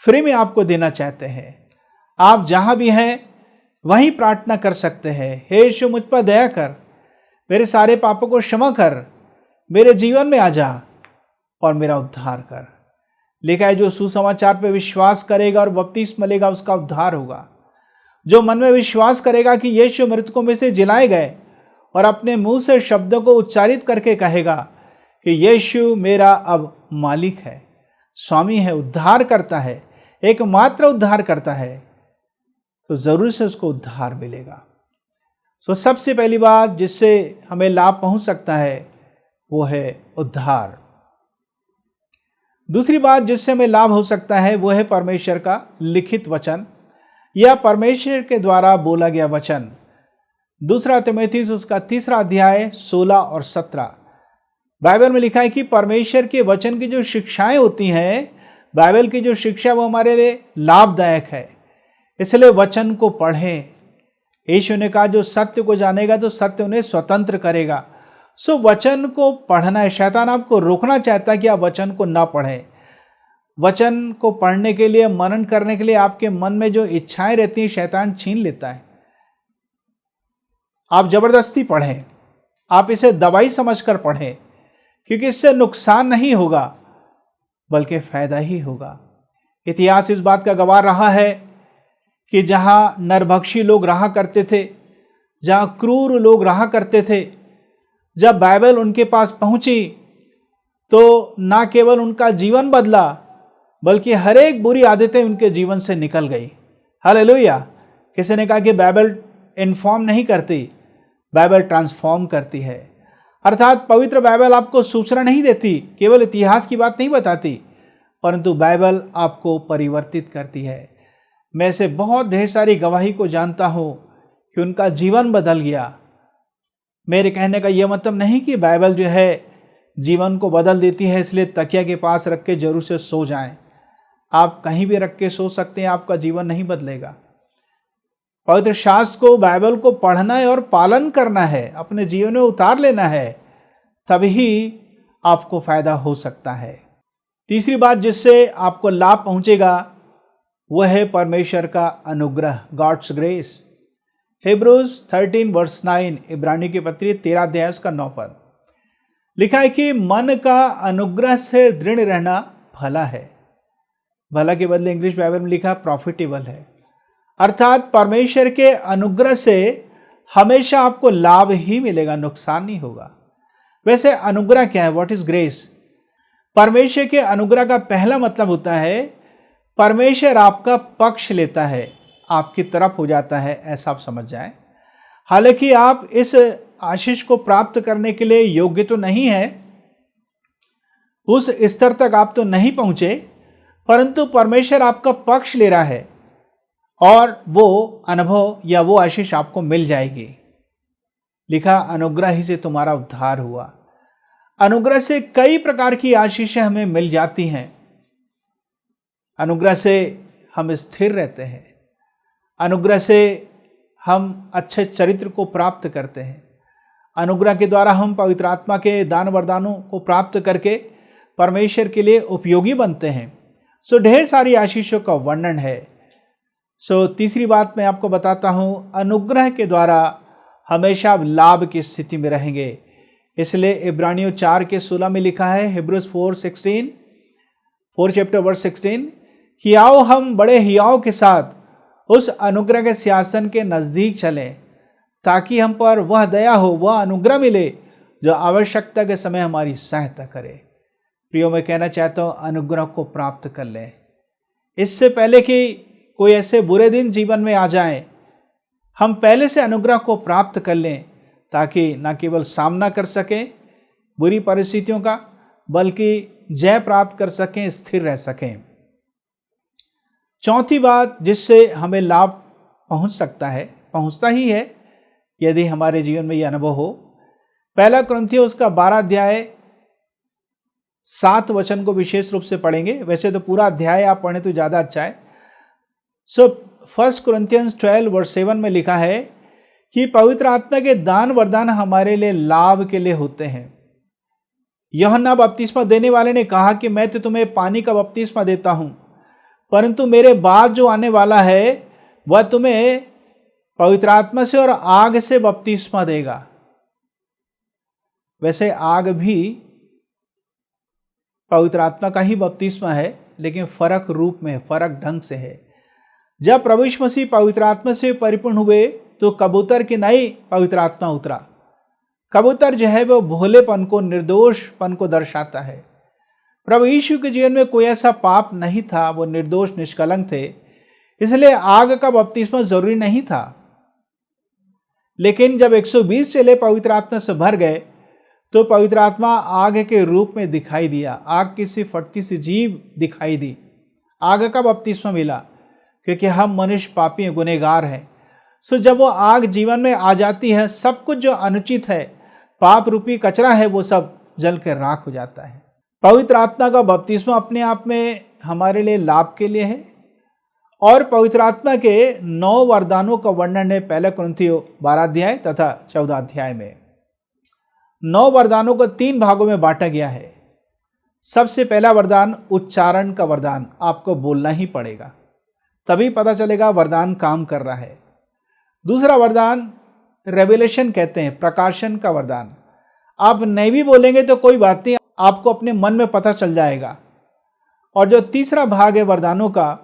फ्री में आपको देना चाहते हैं। आप जहां भी हैं वहीं प्रार्थना कर सकते हैं, हे यीशु मुझ पर दया कर, मेरे सारे पापों को क्षमा कर, मेरे जीवन में आ जा और मेरा उद्धार कर। लिखा है, जो सुसमाचार पे विश्वास करेगा और बपतिस्मा लेगा उसका उद्धार होगा। जो मन में विश्वास करेगा कि यीशु मृतकों में से जिलाए गए और अपने मुंह से शब्दों को उच्चारित करके कहेगा कि यीशु मेरा अब मालिक है, स्वामी है, उद्धार करता है, एकमात्र उद्धार करता है, तो जरूर से उसको उद्धार मिलेगा। सबसे पहली बात जिससे हमें लाभ पहुंच सकता है वो है उद्धार। दूसरी बात जिससे हमें लाभ हो सकता है वो है परमेश्वर का लिखित वचन या परमेश्वर के द्वारा बोला गया वचन। 2 तिमोथेयुस उसका 3 अध्याय 16 और 17 बाइबल में लिखा है कि परमेश्वर के वचन की जो शिक्षाएं होती हैं, बाइबल की जो शिक्षा वो हमारे लिए लाभदायक है, इसलिए वचन को पढ़ें। यीशु ने कहा जो सत्य को जानेगा तो सत्य उन्हें स्वतंत्र करेगा। वचन को पढ़ना है। शैतान आपको रोकना चाहता है कि आप वचन को ना पढ़ें। वचन को पढ़ने के लिए, मनन करने के लिए आपके मन में जो इच्छाएं रहती हैं शैतान छीन लेता है। आप जबरदस्ती पढ़ें, आप इसे दवाई समझकर पढ़ें, क्योंकि इससे नुकसान नहीं होगा बल्कि फायदा ही होगा। इतिहास इस बात का गवाह रहा है कि जहां नरभक्षी लोग रहा करते थे, जहां क्रूर लोग रहा करते थे, जब बाइबल उनके पास पहुंची तो ना केवल उनका जीवन बदला बल्कि हर एक बुरी आदतें उनके जीवन से निकल गई। हालेलुया। किसी ने कहा कि बाइबल इन्फॉर्म नहीं करती, बाइबल ट्रांसफॉर्म करती है। अर्थात पवित्र बाइबल आपको सूचना नहीं देती, केवल इतिहास की बात नहीं बताती, परंतु बाइबल आपको परिवर्तित करती है। मैं से बहुत ढेर सारी गवाही को जानता हूं कि उनका जीवन बदल गया। मेरे कहने का यह मतलब नहीं कि बाइबल जो है जीवन को बदल देती है इसलिए तकिया के पास रख के जरूर से सो जाएं। आप कहीं भी रख के सो सकते हैं, आपका जीवन नहीं बदलेगा। पवित्र शास्त्र को, बाइबल को पढ़ना है और पालन करना है, अपने जीवन में उतार लेना है, तभी आपको फायदा हो सकता है। तीसरी बात जिससे आपको लाभ पहुंचेगा वह है परमेश्वर का अनुग्रह, गॉड्स ग्रेस। हिब्रूज 13:9, इब्रानी की पत्री 13 अध्याय उसका 9 पद लिखा है कि मन का अनुग्रह से दृढ़ रहना भला है। भला के बदले इंग्लिश बाइबल में लिखा प्रॉफिटेबल है। अर्थात परमेश्वर के अनुग्रह से हमेशा आपको लाभ ही मिलेगा, नुकसान नहीं होगा। वैसे अनुग्रह क्या है? What is grace? परमेश्वर के अनुग्रह का पहला मतलब होता है परमेश्वर आपका पक्ष लेता है, आपकी तरफ हो जाता है, ऐसा आप समझ जाएं। हालांकि आप इस आशीष को प्राप्त करने के लिए योग्य तो नहीं है, उस स्तर तक आप तो नहीं पहुंचे, परंतु परमेश्वर आपका पक्ष ले रहा है और वो अनुभव या वो आशीष आपको मिल जाएगी। लिखा अनुग्रह ही से तुम्हारा उद्धार हुआ। अनुग्रह से कई प्रकार की आशीषें हमें मिल जाती हैं। अनुग्रह से हम स्थिर रहते हैं। अनुग्रह से हम अच्छे चरित्र को प्राप्त करते हैं। अनुग्रह के द्वारा हम पवित्र आत्मा के दान वरदानों को प्राप्त करके परमेश्वर के लिए उपयोगी बनते हैं। सो ढेर सारी आशीषों का वर्णन है। सो तीसरी बात मैं आपको बताता हूँ, अनुग्रह के द्वारा हमेशा आप लाभ की स्थिति में रहेंगे। इसलिए इब्रानियों 4:16 में लिखा है, हिब्रूज 4 चैप्टर वर्स 16, कि आओ हम बड़े हियाव के साथ उस अनुग्रह के सिंहासन के नज़दीक चलें, ताकि हम पर वह दया हो, वह अनुग्रह मिले जो आवश्यकता के समय हमारी सहायता करे। प्रियो, मैं कहना चाहता हूँ, अनुग्रह को प्राप्त कर लें। इससे पहले कि कोई ऐसे बुरे दिन जीवन में आ जाए, हम पहले से अनुग्रह को प्राप्त कर लें, ताकि न केवल सामना कर सकें बुरी परिस्थितियों का, बल्कि जय प्राप्त कर सकें, स्थिर रह सकें। चौथी बात जिससे हमें लाभ पहुंच सकता है, पहुंचता ही है यदि हमारे जीवन में यह अनुभव हो। 1 कुरिन्थियों उसका 12 अध्याय 7 वचन को विशेष रूप से पढ़ेंगे। वैसे तो पूरा अध्याय आप पढ़ें तो ज़्यादा अच्छा है। 1 कुरिन्थियंस 12:7 में लिखा है कि पवित्र आत्मा के दान वरदान हमारे लिए लाभ के लिए होते हैं। यूहन्ना बपतिस्मा देने वाले ने कहा कि मैं तो तुम्हें पानी का बपतिस्मा देता हूं, परंतु मेरे बाद जो आने वाला है वह तुम्हें पवित्र आत्मा से और आग से बपतिस्मा देगा। वैसे आग भी पवित्र आत्मा का ही बपतिस्मा है, लेकिन फर्क रूप में, फर्क ढंग से है। जब प्रभु यीशु मसीह पवित्र आत्मा से परिपूर्ण हुए तो कबूतर की नई पवित्र आत्मा उतरा। कबूतर जो है वो भोलेपन को, निर्दोषपन को दर्शाता है। प्रभु यीशु के जीवन में कोई ऐसा पाप नहीं था, वो निर्दोष निष्कलंक थे, इसलिए आग का बपतिस्मा जरूरी नहीं था। लेकिन जब 120 चेले पवित्र आत्मा से भर गए तो पवित्र आत्मा आग के रूप में दिखाई दिया। आग की सी फटती सी जीभ दिखाई दी, आग का बपतिस्मा मिला, क्योंकि हम मनुष्य पापी गुनहगार हैं। सो जब वो आग जीवन में आ जाती है, सब कुछ जो अनुचित है, पाप रूपी कचरा है, वो सब जल कर राख हो जाता है। पवित्र आत्मा का बपतिस्मा अपने आप में हमारे लिए लाभ के लिए है। और पवित्र आत्मा के 9 वरदानों का वर्णन है 1 कुरिन्थियों 12 अध्याय तथा 14 अध्याय में। 9 वरदानों को 3 भागों में बांटा गया है। सबसे पहला वरदान उच्चारण का वरदान, आपको बोलना ही पड़ेगा, तभी पता चलेगा वरदान काम कर रहा है। दूसरा वरदान रेवलेशन कहते हैं, प्रकाशन का वरदान। आप नहीं भी बोलेंगे तो कोई बात नहीं, आपको अपने मन में पता चल जाएगा। और जो तीसरा भाग है वरदानों का,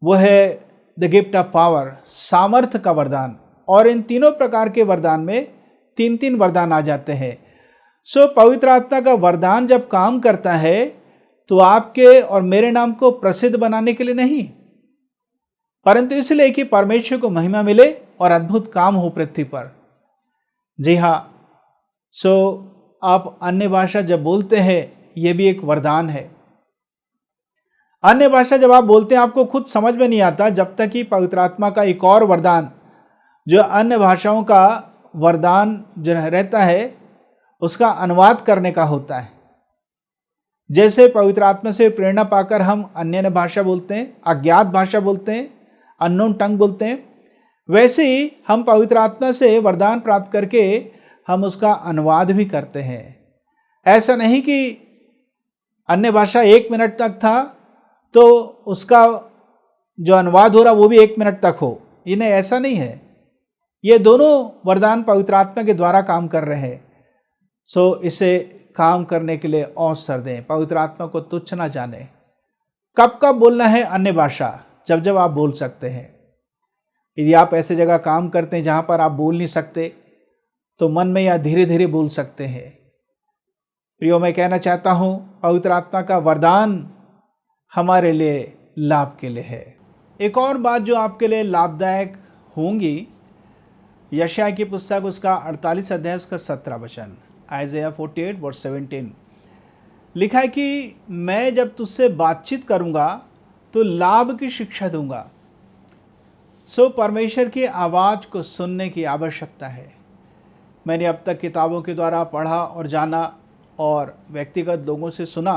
वो है द गिफ्ट ऑफ पावर, सामर्थ्य का वरदान। और इन तीनों प्रकार के वरदान में 3-3 वरदान आ जाते हैं। सो पवित्र आत्मा का वरदान जब काम करता है तो आपके और मेरे नाम को प्रसिद्ध बनाने के लिए नहीं, परंतु इसलिए कि परमेश्वर को महिमा मिले और अद्भुत काम हो पृथ्वी पर। जी हाँ, सो आप अन्य भाषा जब बोलते हैं, यह भी एक वरदान है। अन्य भाषा जब आप बोलते हैं, आपको खुद समझ में नहीं आता जब तक कि पवित्र आत्मा का एक और वरदान, जो अन्य भाषाओं का वरदान जो रहता है, उसका अनुवाद करने का होता है। जैसे पवित्र आत्मा से प्रेरणा पाकर हम अन्य भाषा बोलते हैं, अज्ञात भाषा बोलते हैं, अननोन टंग बोलते हैं, वैसे ही हम पवित्र आत्मा से वरदान प्राप्त करके हम उसका अनुवाद भी करते हैं। ऐसा नहीं कि अन्य भाषा 1 मिनट तक था तो उसका जो अनुवाद हो रहा वो भी 1 मिनट तक हो, इन्हें ऐसा नहीं है। ये दोनों वरदान पवित्र आत्मा के द्वारा काम कर रहे हैं। सो इसे काम करने के लिए अवसर दें, पवित्र आत्मा को तुच्छ ना जाने। कब कब बोलना है अन्य भाषा? जब जब आप बोल सकते हैं। यदि आप ऐसे जगह काम करते हैं जहाँ पर आप बोल नहीं सकते, तो मन में या धीरे धीरे बोल सकते हैं। प्रियो, मैं कहना चाहता हूँ, पवित्र आत्मा का वरदान हमारे लिए लाभ के लिए है। एक और बात जो आपके लिए लाभदायक होंगी, यशायाह की पुस्तक उसका 48 अध्याय उसका 17 वचन, आइज़ाया 48:17 लिखा है कि मैं जब तुझसे बातचीत करूँगा तो लाभ की शिक्षा दूंगा। सो परमेश्वर की आवाज़ को सुनने की आवश्यकता है। मैंने अब तक किताबों के द्वारा पढ़ा और जाना और व्यक्तिगत लोगों से सुना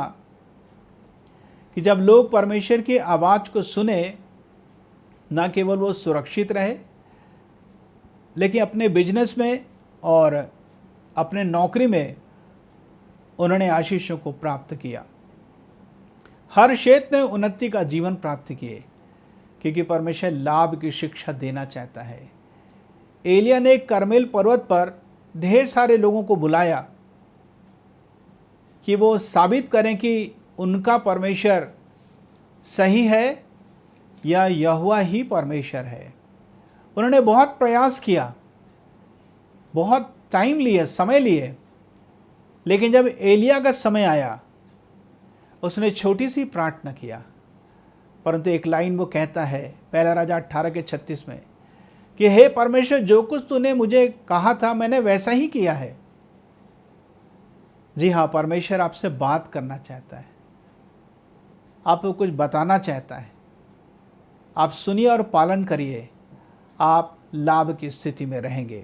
कि कि जब लोग परमेश्वर की आवाज़ को सुने, ना केवल वो सुरक्षित रहे, लेकिन अपने बिजनेस में और अपने नौकरी में उन्होंने आशीषों को प्राप्त किया। हर क्षेत्र में उन्नति का जीवन प्राप्त किए, क्योंकि परमेश्वर लाभ की शिक्षा देना चाहता है। एलिया ने करमेल पर्वत पर ढेर सारे लोगों को बुलाया कि वो साबित करें कि उनका परमेश्वर सही है या यहोवा ही परमेश्वर है। उन्होंने बहुत प्रयास किया, बहुत टाइम लिए, समय लिए, लेकिन जब एलिया का समय आया उसने छोटी सी प्रार्थना किया, परंतु एक लाइन वो कहता है पहला राजा 18:36 में कि हे परमेश्वर, जो कुछ तूने मुझे कहा था मैंने वैसा ही किया है। जी हाँ, परमेश्वर आपसे बात करना चाहता है, आपको कुछ बताना चाहता है। आप सुनिए और पालन करिए, आप लाभ की स्थिति में रहेंगे।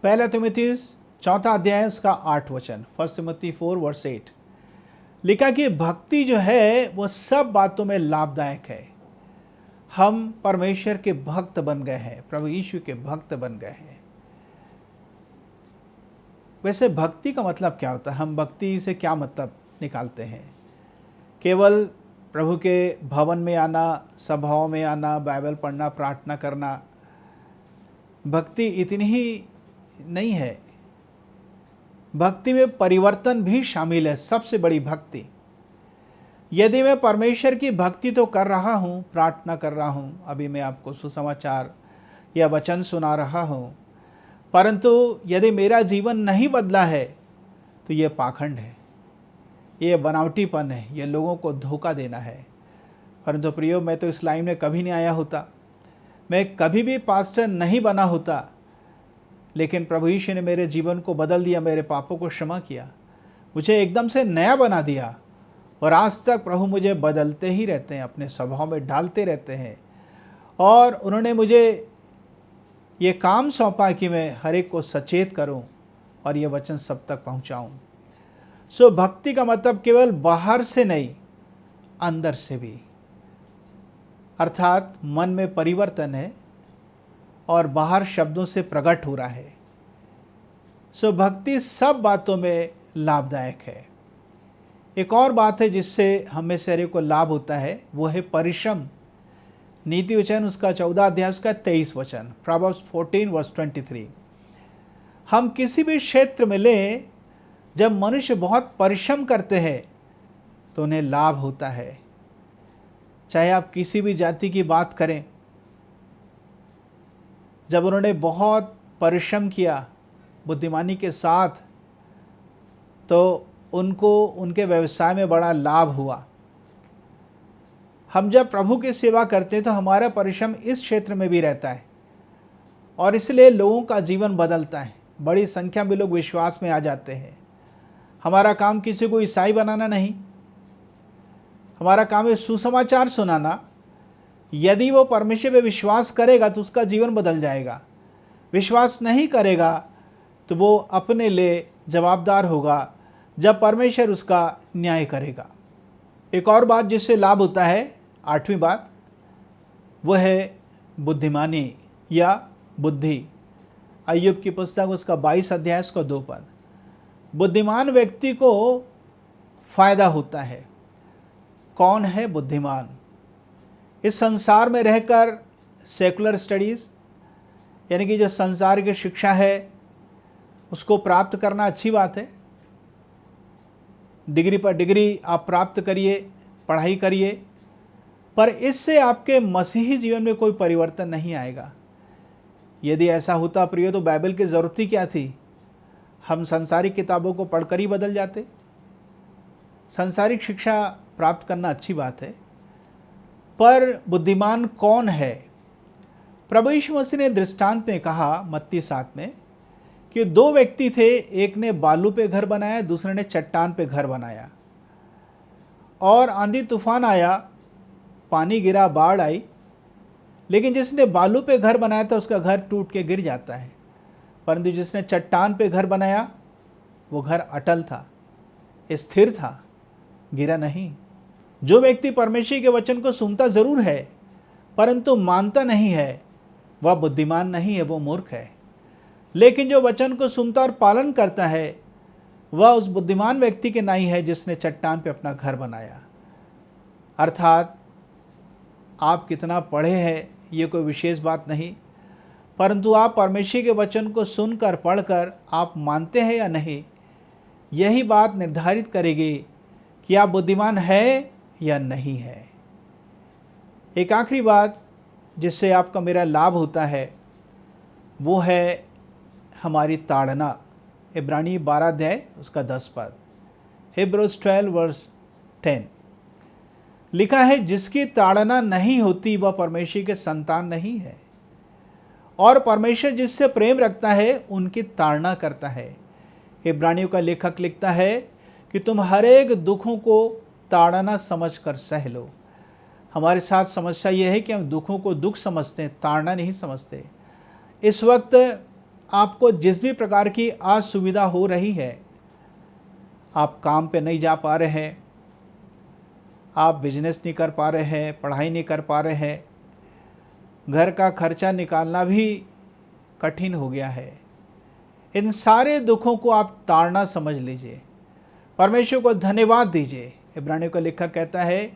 पहला तीमुथियुस 4 अध्याय उसका 8 वचन, 1 तिमोथी 4:8 लिखा कि भक्ति जो है वो सब बातों में लाभदायक है। हम परमेश्वर के भक्त बन गए हैं, प्रभु यीशु के भक्त बन गए हैं। वैसे भक्ति का मतलब क्या होता है? हम भक्ति से क्या मतलब निकालते हैं? केवल प्रभु के भवन में आना, सभाओं में आना, बाइबल पढ़ना, प्रार्थना करना, भक्ति इतनी ही नहीं है। भक्ति में परिवर्तन भी शामिल है। सबसे बड़ी भक्ति, यदि मैं परमेश्वर की भक्ति तो कर रहा हूँ, प्रार्थना कर रहा हूँ, अभी मैं आपको सुसमाचार या वचन सुना रहा हूँ, परंतु यदि मेरा जीवन नहीं बदला है तो ये पाखंड है, ये बनावटीपन है, ये लोगों को धोखा देना है। परंतु प्रियो, मैं तो इस लाइन में कभी नहीं आया होता, मैं कभी भी पास्टर नहीं बना होता, लेकिन प्रभु यीशु ने मेरे जीवन को बदल दिया, मेरे पापों को क्षमा किया, मुझे एकदम से नया बना दिया, और आज तक प्रभु मुझे बदलते ही रहते हैं, अपने स्वभाव में डालते रहते हैं। और उन्होंने मुझे ये काम सौंपा कि मैं हर एक को सचेत करूं और ये वचन सब तक पहुंचाऊं। सो भक्ति का मतलब केवल बाहर से नहीं, अंदर से भी, अर्थात मन में परिवर्तन है और बाहर शब्दों से प्रकट हो रहा है। सो भक्ति सब बातों में लाभदायक है। एक और बात है जिससे हमें शरीर को लाभ होता है, वो है परिश्रम। नीति वचन उसका 14 अध्याय उसका 23 वचन, प्रोवर्ब्स 14:23। हम किसी भी क्षेत्र में लें, जब मनुष्य बहुत परिश्रम करते हैं तो उन्हें लाभ होता है। चाहे आप किसी भी जाति की बात करें, जब उन्होंने बहुत परिश्रम किया बुद्धिमानी के साथ, तो उनको उनके व्यवसाय में बड़ा लाभ हुआ। हम जब प्रभु की सेवा करते हैं तो हमारा परिश्रम इस क्षेत्र में भी रहता है, और इसलिए लोगों का जीवन बदलता है। बड़ी संख्या में लोग विश्वास में आ जाते हैं। हमारा काम किसी को ईसाई बनाना नहीं, हमारा काम है सुसमाचार सुनाना। यदि वो परमेश्वर पे विश्वास करेगा तो उसका जीवन बदल जाएगा, विश्वास नहीं करेगा तो वो अपने लिए जवाबदार होगा जब परमेश्वर उसका न्याय करेगा। एक और बात जिससे लाभ होता है, 8वीं बात, वो है बुद्धिमानी या बुद्धि। अय्यूब की पुस्तक उसका 22 अध्याय उसका 2 पद। बुद्धिमान व्यक्ति को फायदा होता है। कौन है बुद्धिमान? इस संसार में रहकर सेकुलर स्टडीज़, यानी कि जो संसार की शिक्षा है उसको प्राप्त करना अच्छी बात है। डिग्री पर डिग्री आप प्राप्त करिए, पढ़ाई करिए, पर इससे आपके मसीही जीवन में कोई परिवर्तन नहीं आएगा। यदि ऐसा होता प्रियो, तो बाइबल की ज़रूरत ही क्या थी? हम संसारिक किताबों को पढ़कर ही बदल जाते। संसारिक शिक्षा प्राप्त करना अच्छी बात है, पर बुद्धिमान कौन है? प्रभु यीशु मसीह ने दृष्टांत में कहा मत्ती 7 में कि 2 व्यक्ति थे, एक ने बालू पे घर बनाया, दूसरे ने चट्टान पे घर बनाया, और आंधी तूफान आया, पानी गिरा, बाढ़ आई, लेकिन जिसने बालू पे घर बनाया था उसका घर टूट के गिर जाता है, परंतु जिसने चट्टान पे घर बनाया वो घर अटल था, स्थिर था, गिरा नहीं। जो व्यक्ति परमेश्वर के वचन को सुनता जरूर है परंतु मानता नहीं है, वह बुद्धिमान नहीं है, वो मूर्ख है। लेकिन जो वचन को सुनता और पालन करता है, वह उस बुद्धिमान व्यक्ति के नाई है जिसने चट्टान पे अपना घर बनाया। अर्थात आप कितना पढ़े हैं ये कोई विशेष बात नहीं, परंतु आप परमेश्वर के वचन को सुनकर पढ़कर आप मानते हैं या नहीं, यही बात निर्धारित करेगी कि आप बुद्धिमान है या नहीं है। एक आखिरी बात जिससे आपका मेरा लाभ होता है वो है हमारी ताड़ना। इब्रानी 12 अध्याय उसका 10 पद, हिब्रूज 12 वर्स 10 लिखा है, जिसकी ताड़ना नहीं होती वह परमेश्वर के संतान नहीं है, और परमेश्वर जिससे प्रेम रखता है उनकी ताड़ना करता है। इब्रानियों का लेखक लिखता है कि तुम हर एक दुखों को ताड़ना समझकर सह लो। हमारे साथ समस्या यह है कि हम दुखों को दुख समझते हैं, ताड़ना नहीं समझते। इस वक्त आपको जिस भी प्रकार की असुविधा हो रही है, आप काम पे नहीं जा पा रहे हैं, आप बिजनेस नहीं कर पा रहे हैं, पढ़ाई नहीं कर पा रहे हैं, घर का खर्चा निकालना भी कठिन हो गया है, इन सारे दुखों को आप ताड़ना समझ लीजिए, परमेश्वर को धन्यवाद दीजिए। इब्रानियों का लेखक कहता है,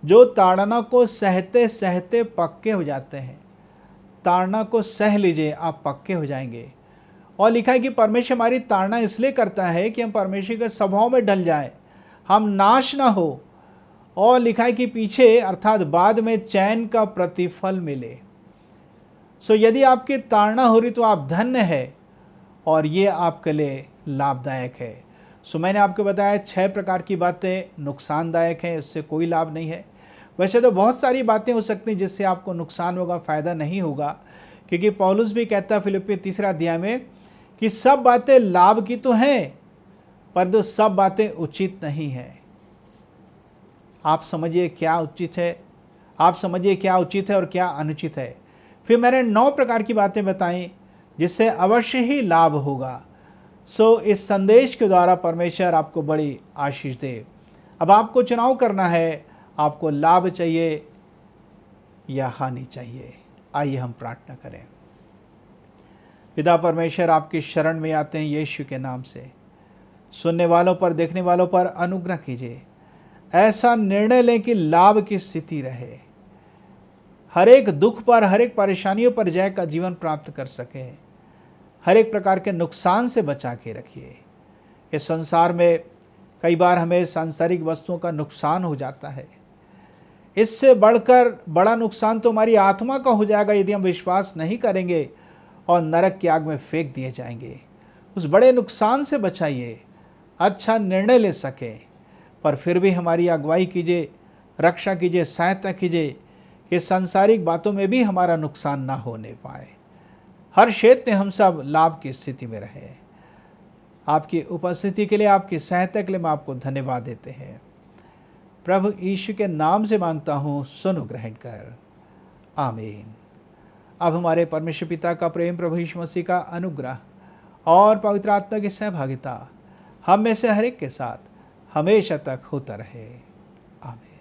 जो ताड़ना को सहते सहते पक्के हो जाते हैं, ताड़ना को सह लीजिए, आप पक्के हो जाएंगे। और लिखा है कि परमेश्वर हमारी ताड़ना इसलिए करता है कि हम परमेश्वर के स्वभाव में ढल जाएं, हम नाश ना हो, और लिखा है कि पीछे अर्थात बाद में चैन का प्रतिफल मिले। सो यदि आपकी ताड़ना हो रही तो आप धन्य है और ये आपके लिए लाभदायक है। सो मैंने आपको बताया 6 प्रकार की बातें नुकसानदायक हैं, उससे कोई लाभ नहीं है। वैसे तो बहुत सारी बातें हो सकती हैं जिससे आपको नुकसान होगा, फ़ायदा नहीं होगा, क्योंकि पौलुस भी कहता है फिलिप्पी 3 अध्याय में कि सब बातें लाभ की तो हैं परंतु सब बातें उचित नहीं हैं। आप समझिए क्या उचित है, आप समझिए क्या उचित है और क्या अनुचित है। फिर मैंने 9 प्रकार की बातें बताई जिससे अवश्य ही लाभ होगा। सो इस संदेश के द्वारा परमेश्वर आपको बड़ी आशीष दे। अब आपको चुनाव करना है, आपको लाभ चाहिए या हानि चाहिए। आइए हम प्रार्थना करें। पिता परमेश्वर, आपकी शरण में आते हैं यीशु के नाम से। सुनने वालों पर, देखने वालों पर अनुग्रह कीजिए, ऐसा निर्णय लें कि लाभ की स्थिति रहे, हर एक दुख पर, हर एक परेशानियों पर जय का जीवन प्राप्त कर सके, हर एक प्रकार के नुकसान से बचा के रखिए। इस संसार में कई बार हमें सांसारिक वस्तुओं का नुकसान हो जाता है, इससे बढ़कर बड़ा नुकसान तो हमारी आत्मा का हो जाएगा यदि हम विश्वास नहीं करेंगे और नरक की आग में फेंक दिए जाएंगे। उस बड़े नुकसान से बचाइए, अच्छा निर्णय ले सके, पर फिर भी हमारी अगुवाई कीजिए, रक्षा कीजिए, सहायता कीजिए कि सांसारिक बातों में भी हमारा नुकसान ना होने पाए। हर क्षेत्र में हम सब लाभ की स्थिति में रहे। आपकी उपस्थिति के लिए, आपकी सहायता के लिए मैं आपको धन्यवाद देते हैं। प्रभु यीशु के नाम से मांगता हूँ, सुनो ग्रहण कर, आमीन। अब हमारे परमेश्वर पिता का प्रेम, प्रभु यीशु मसीह का अनुग्रह और पवित्र आत्मा की सहभागिता हम में से हर एक के साथ हमेशा तक होता रहे। आमीन।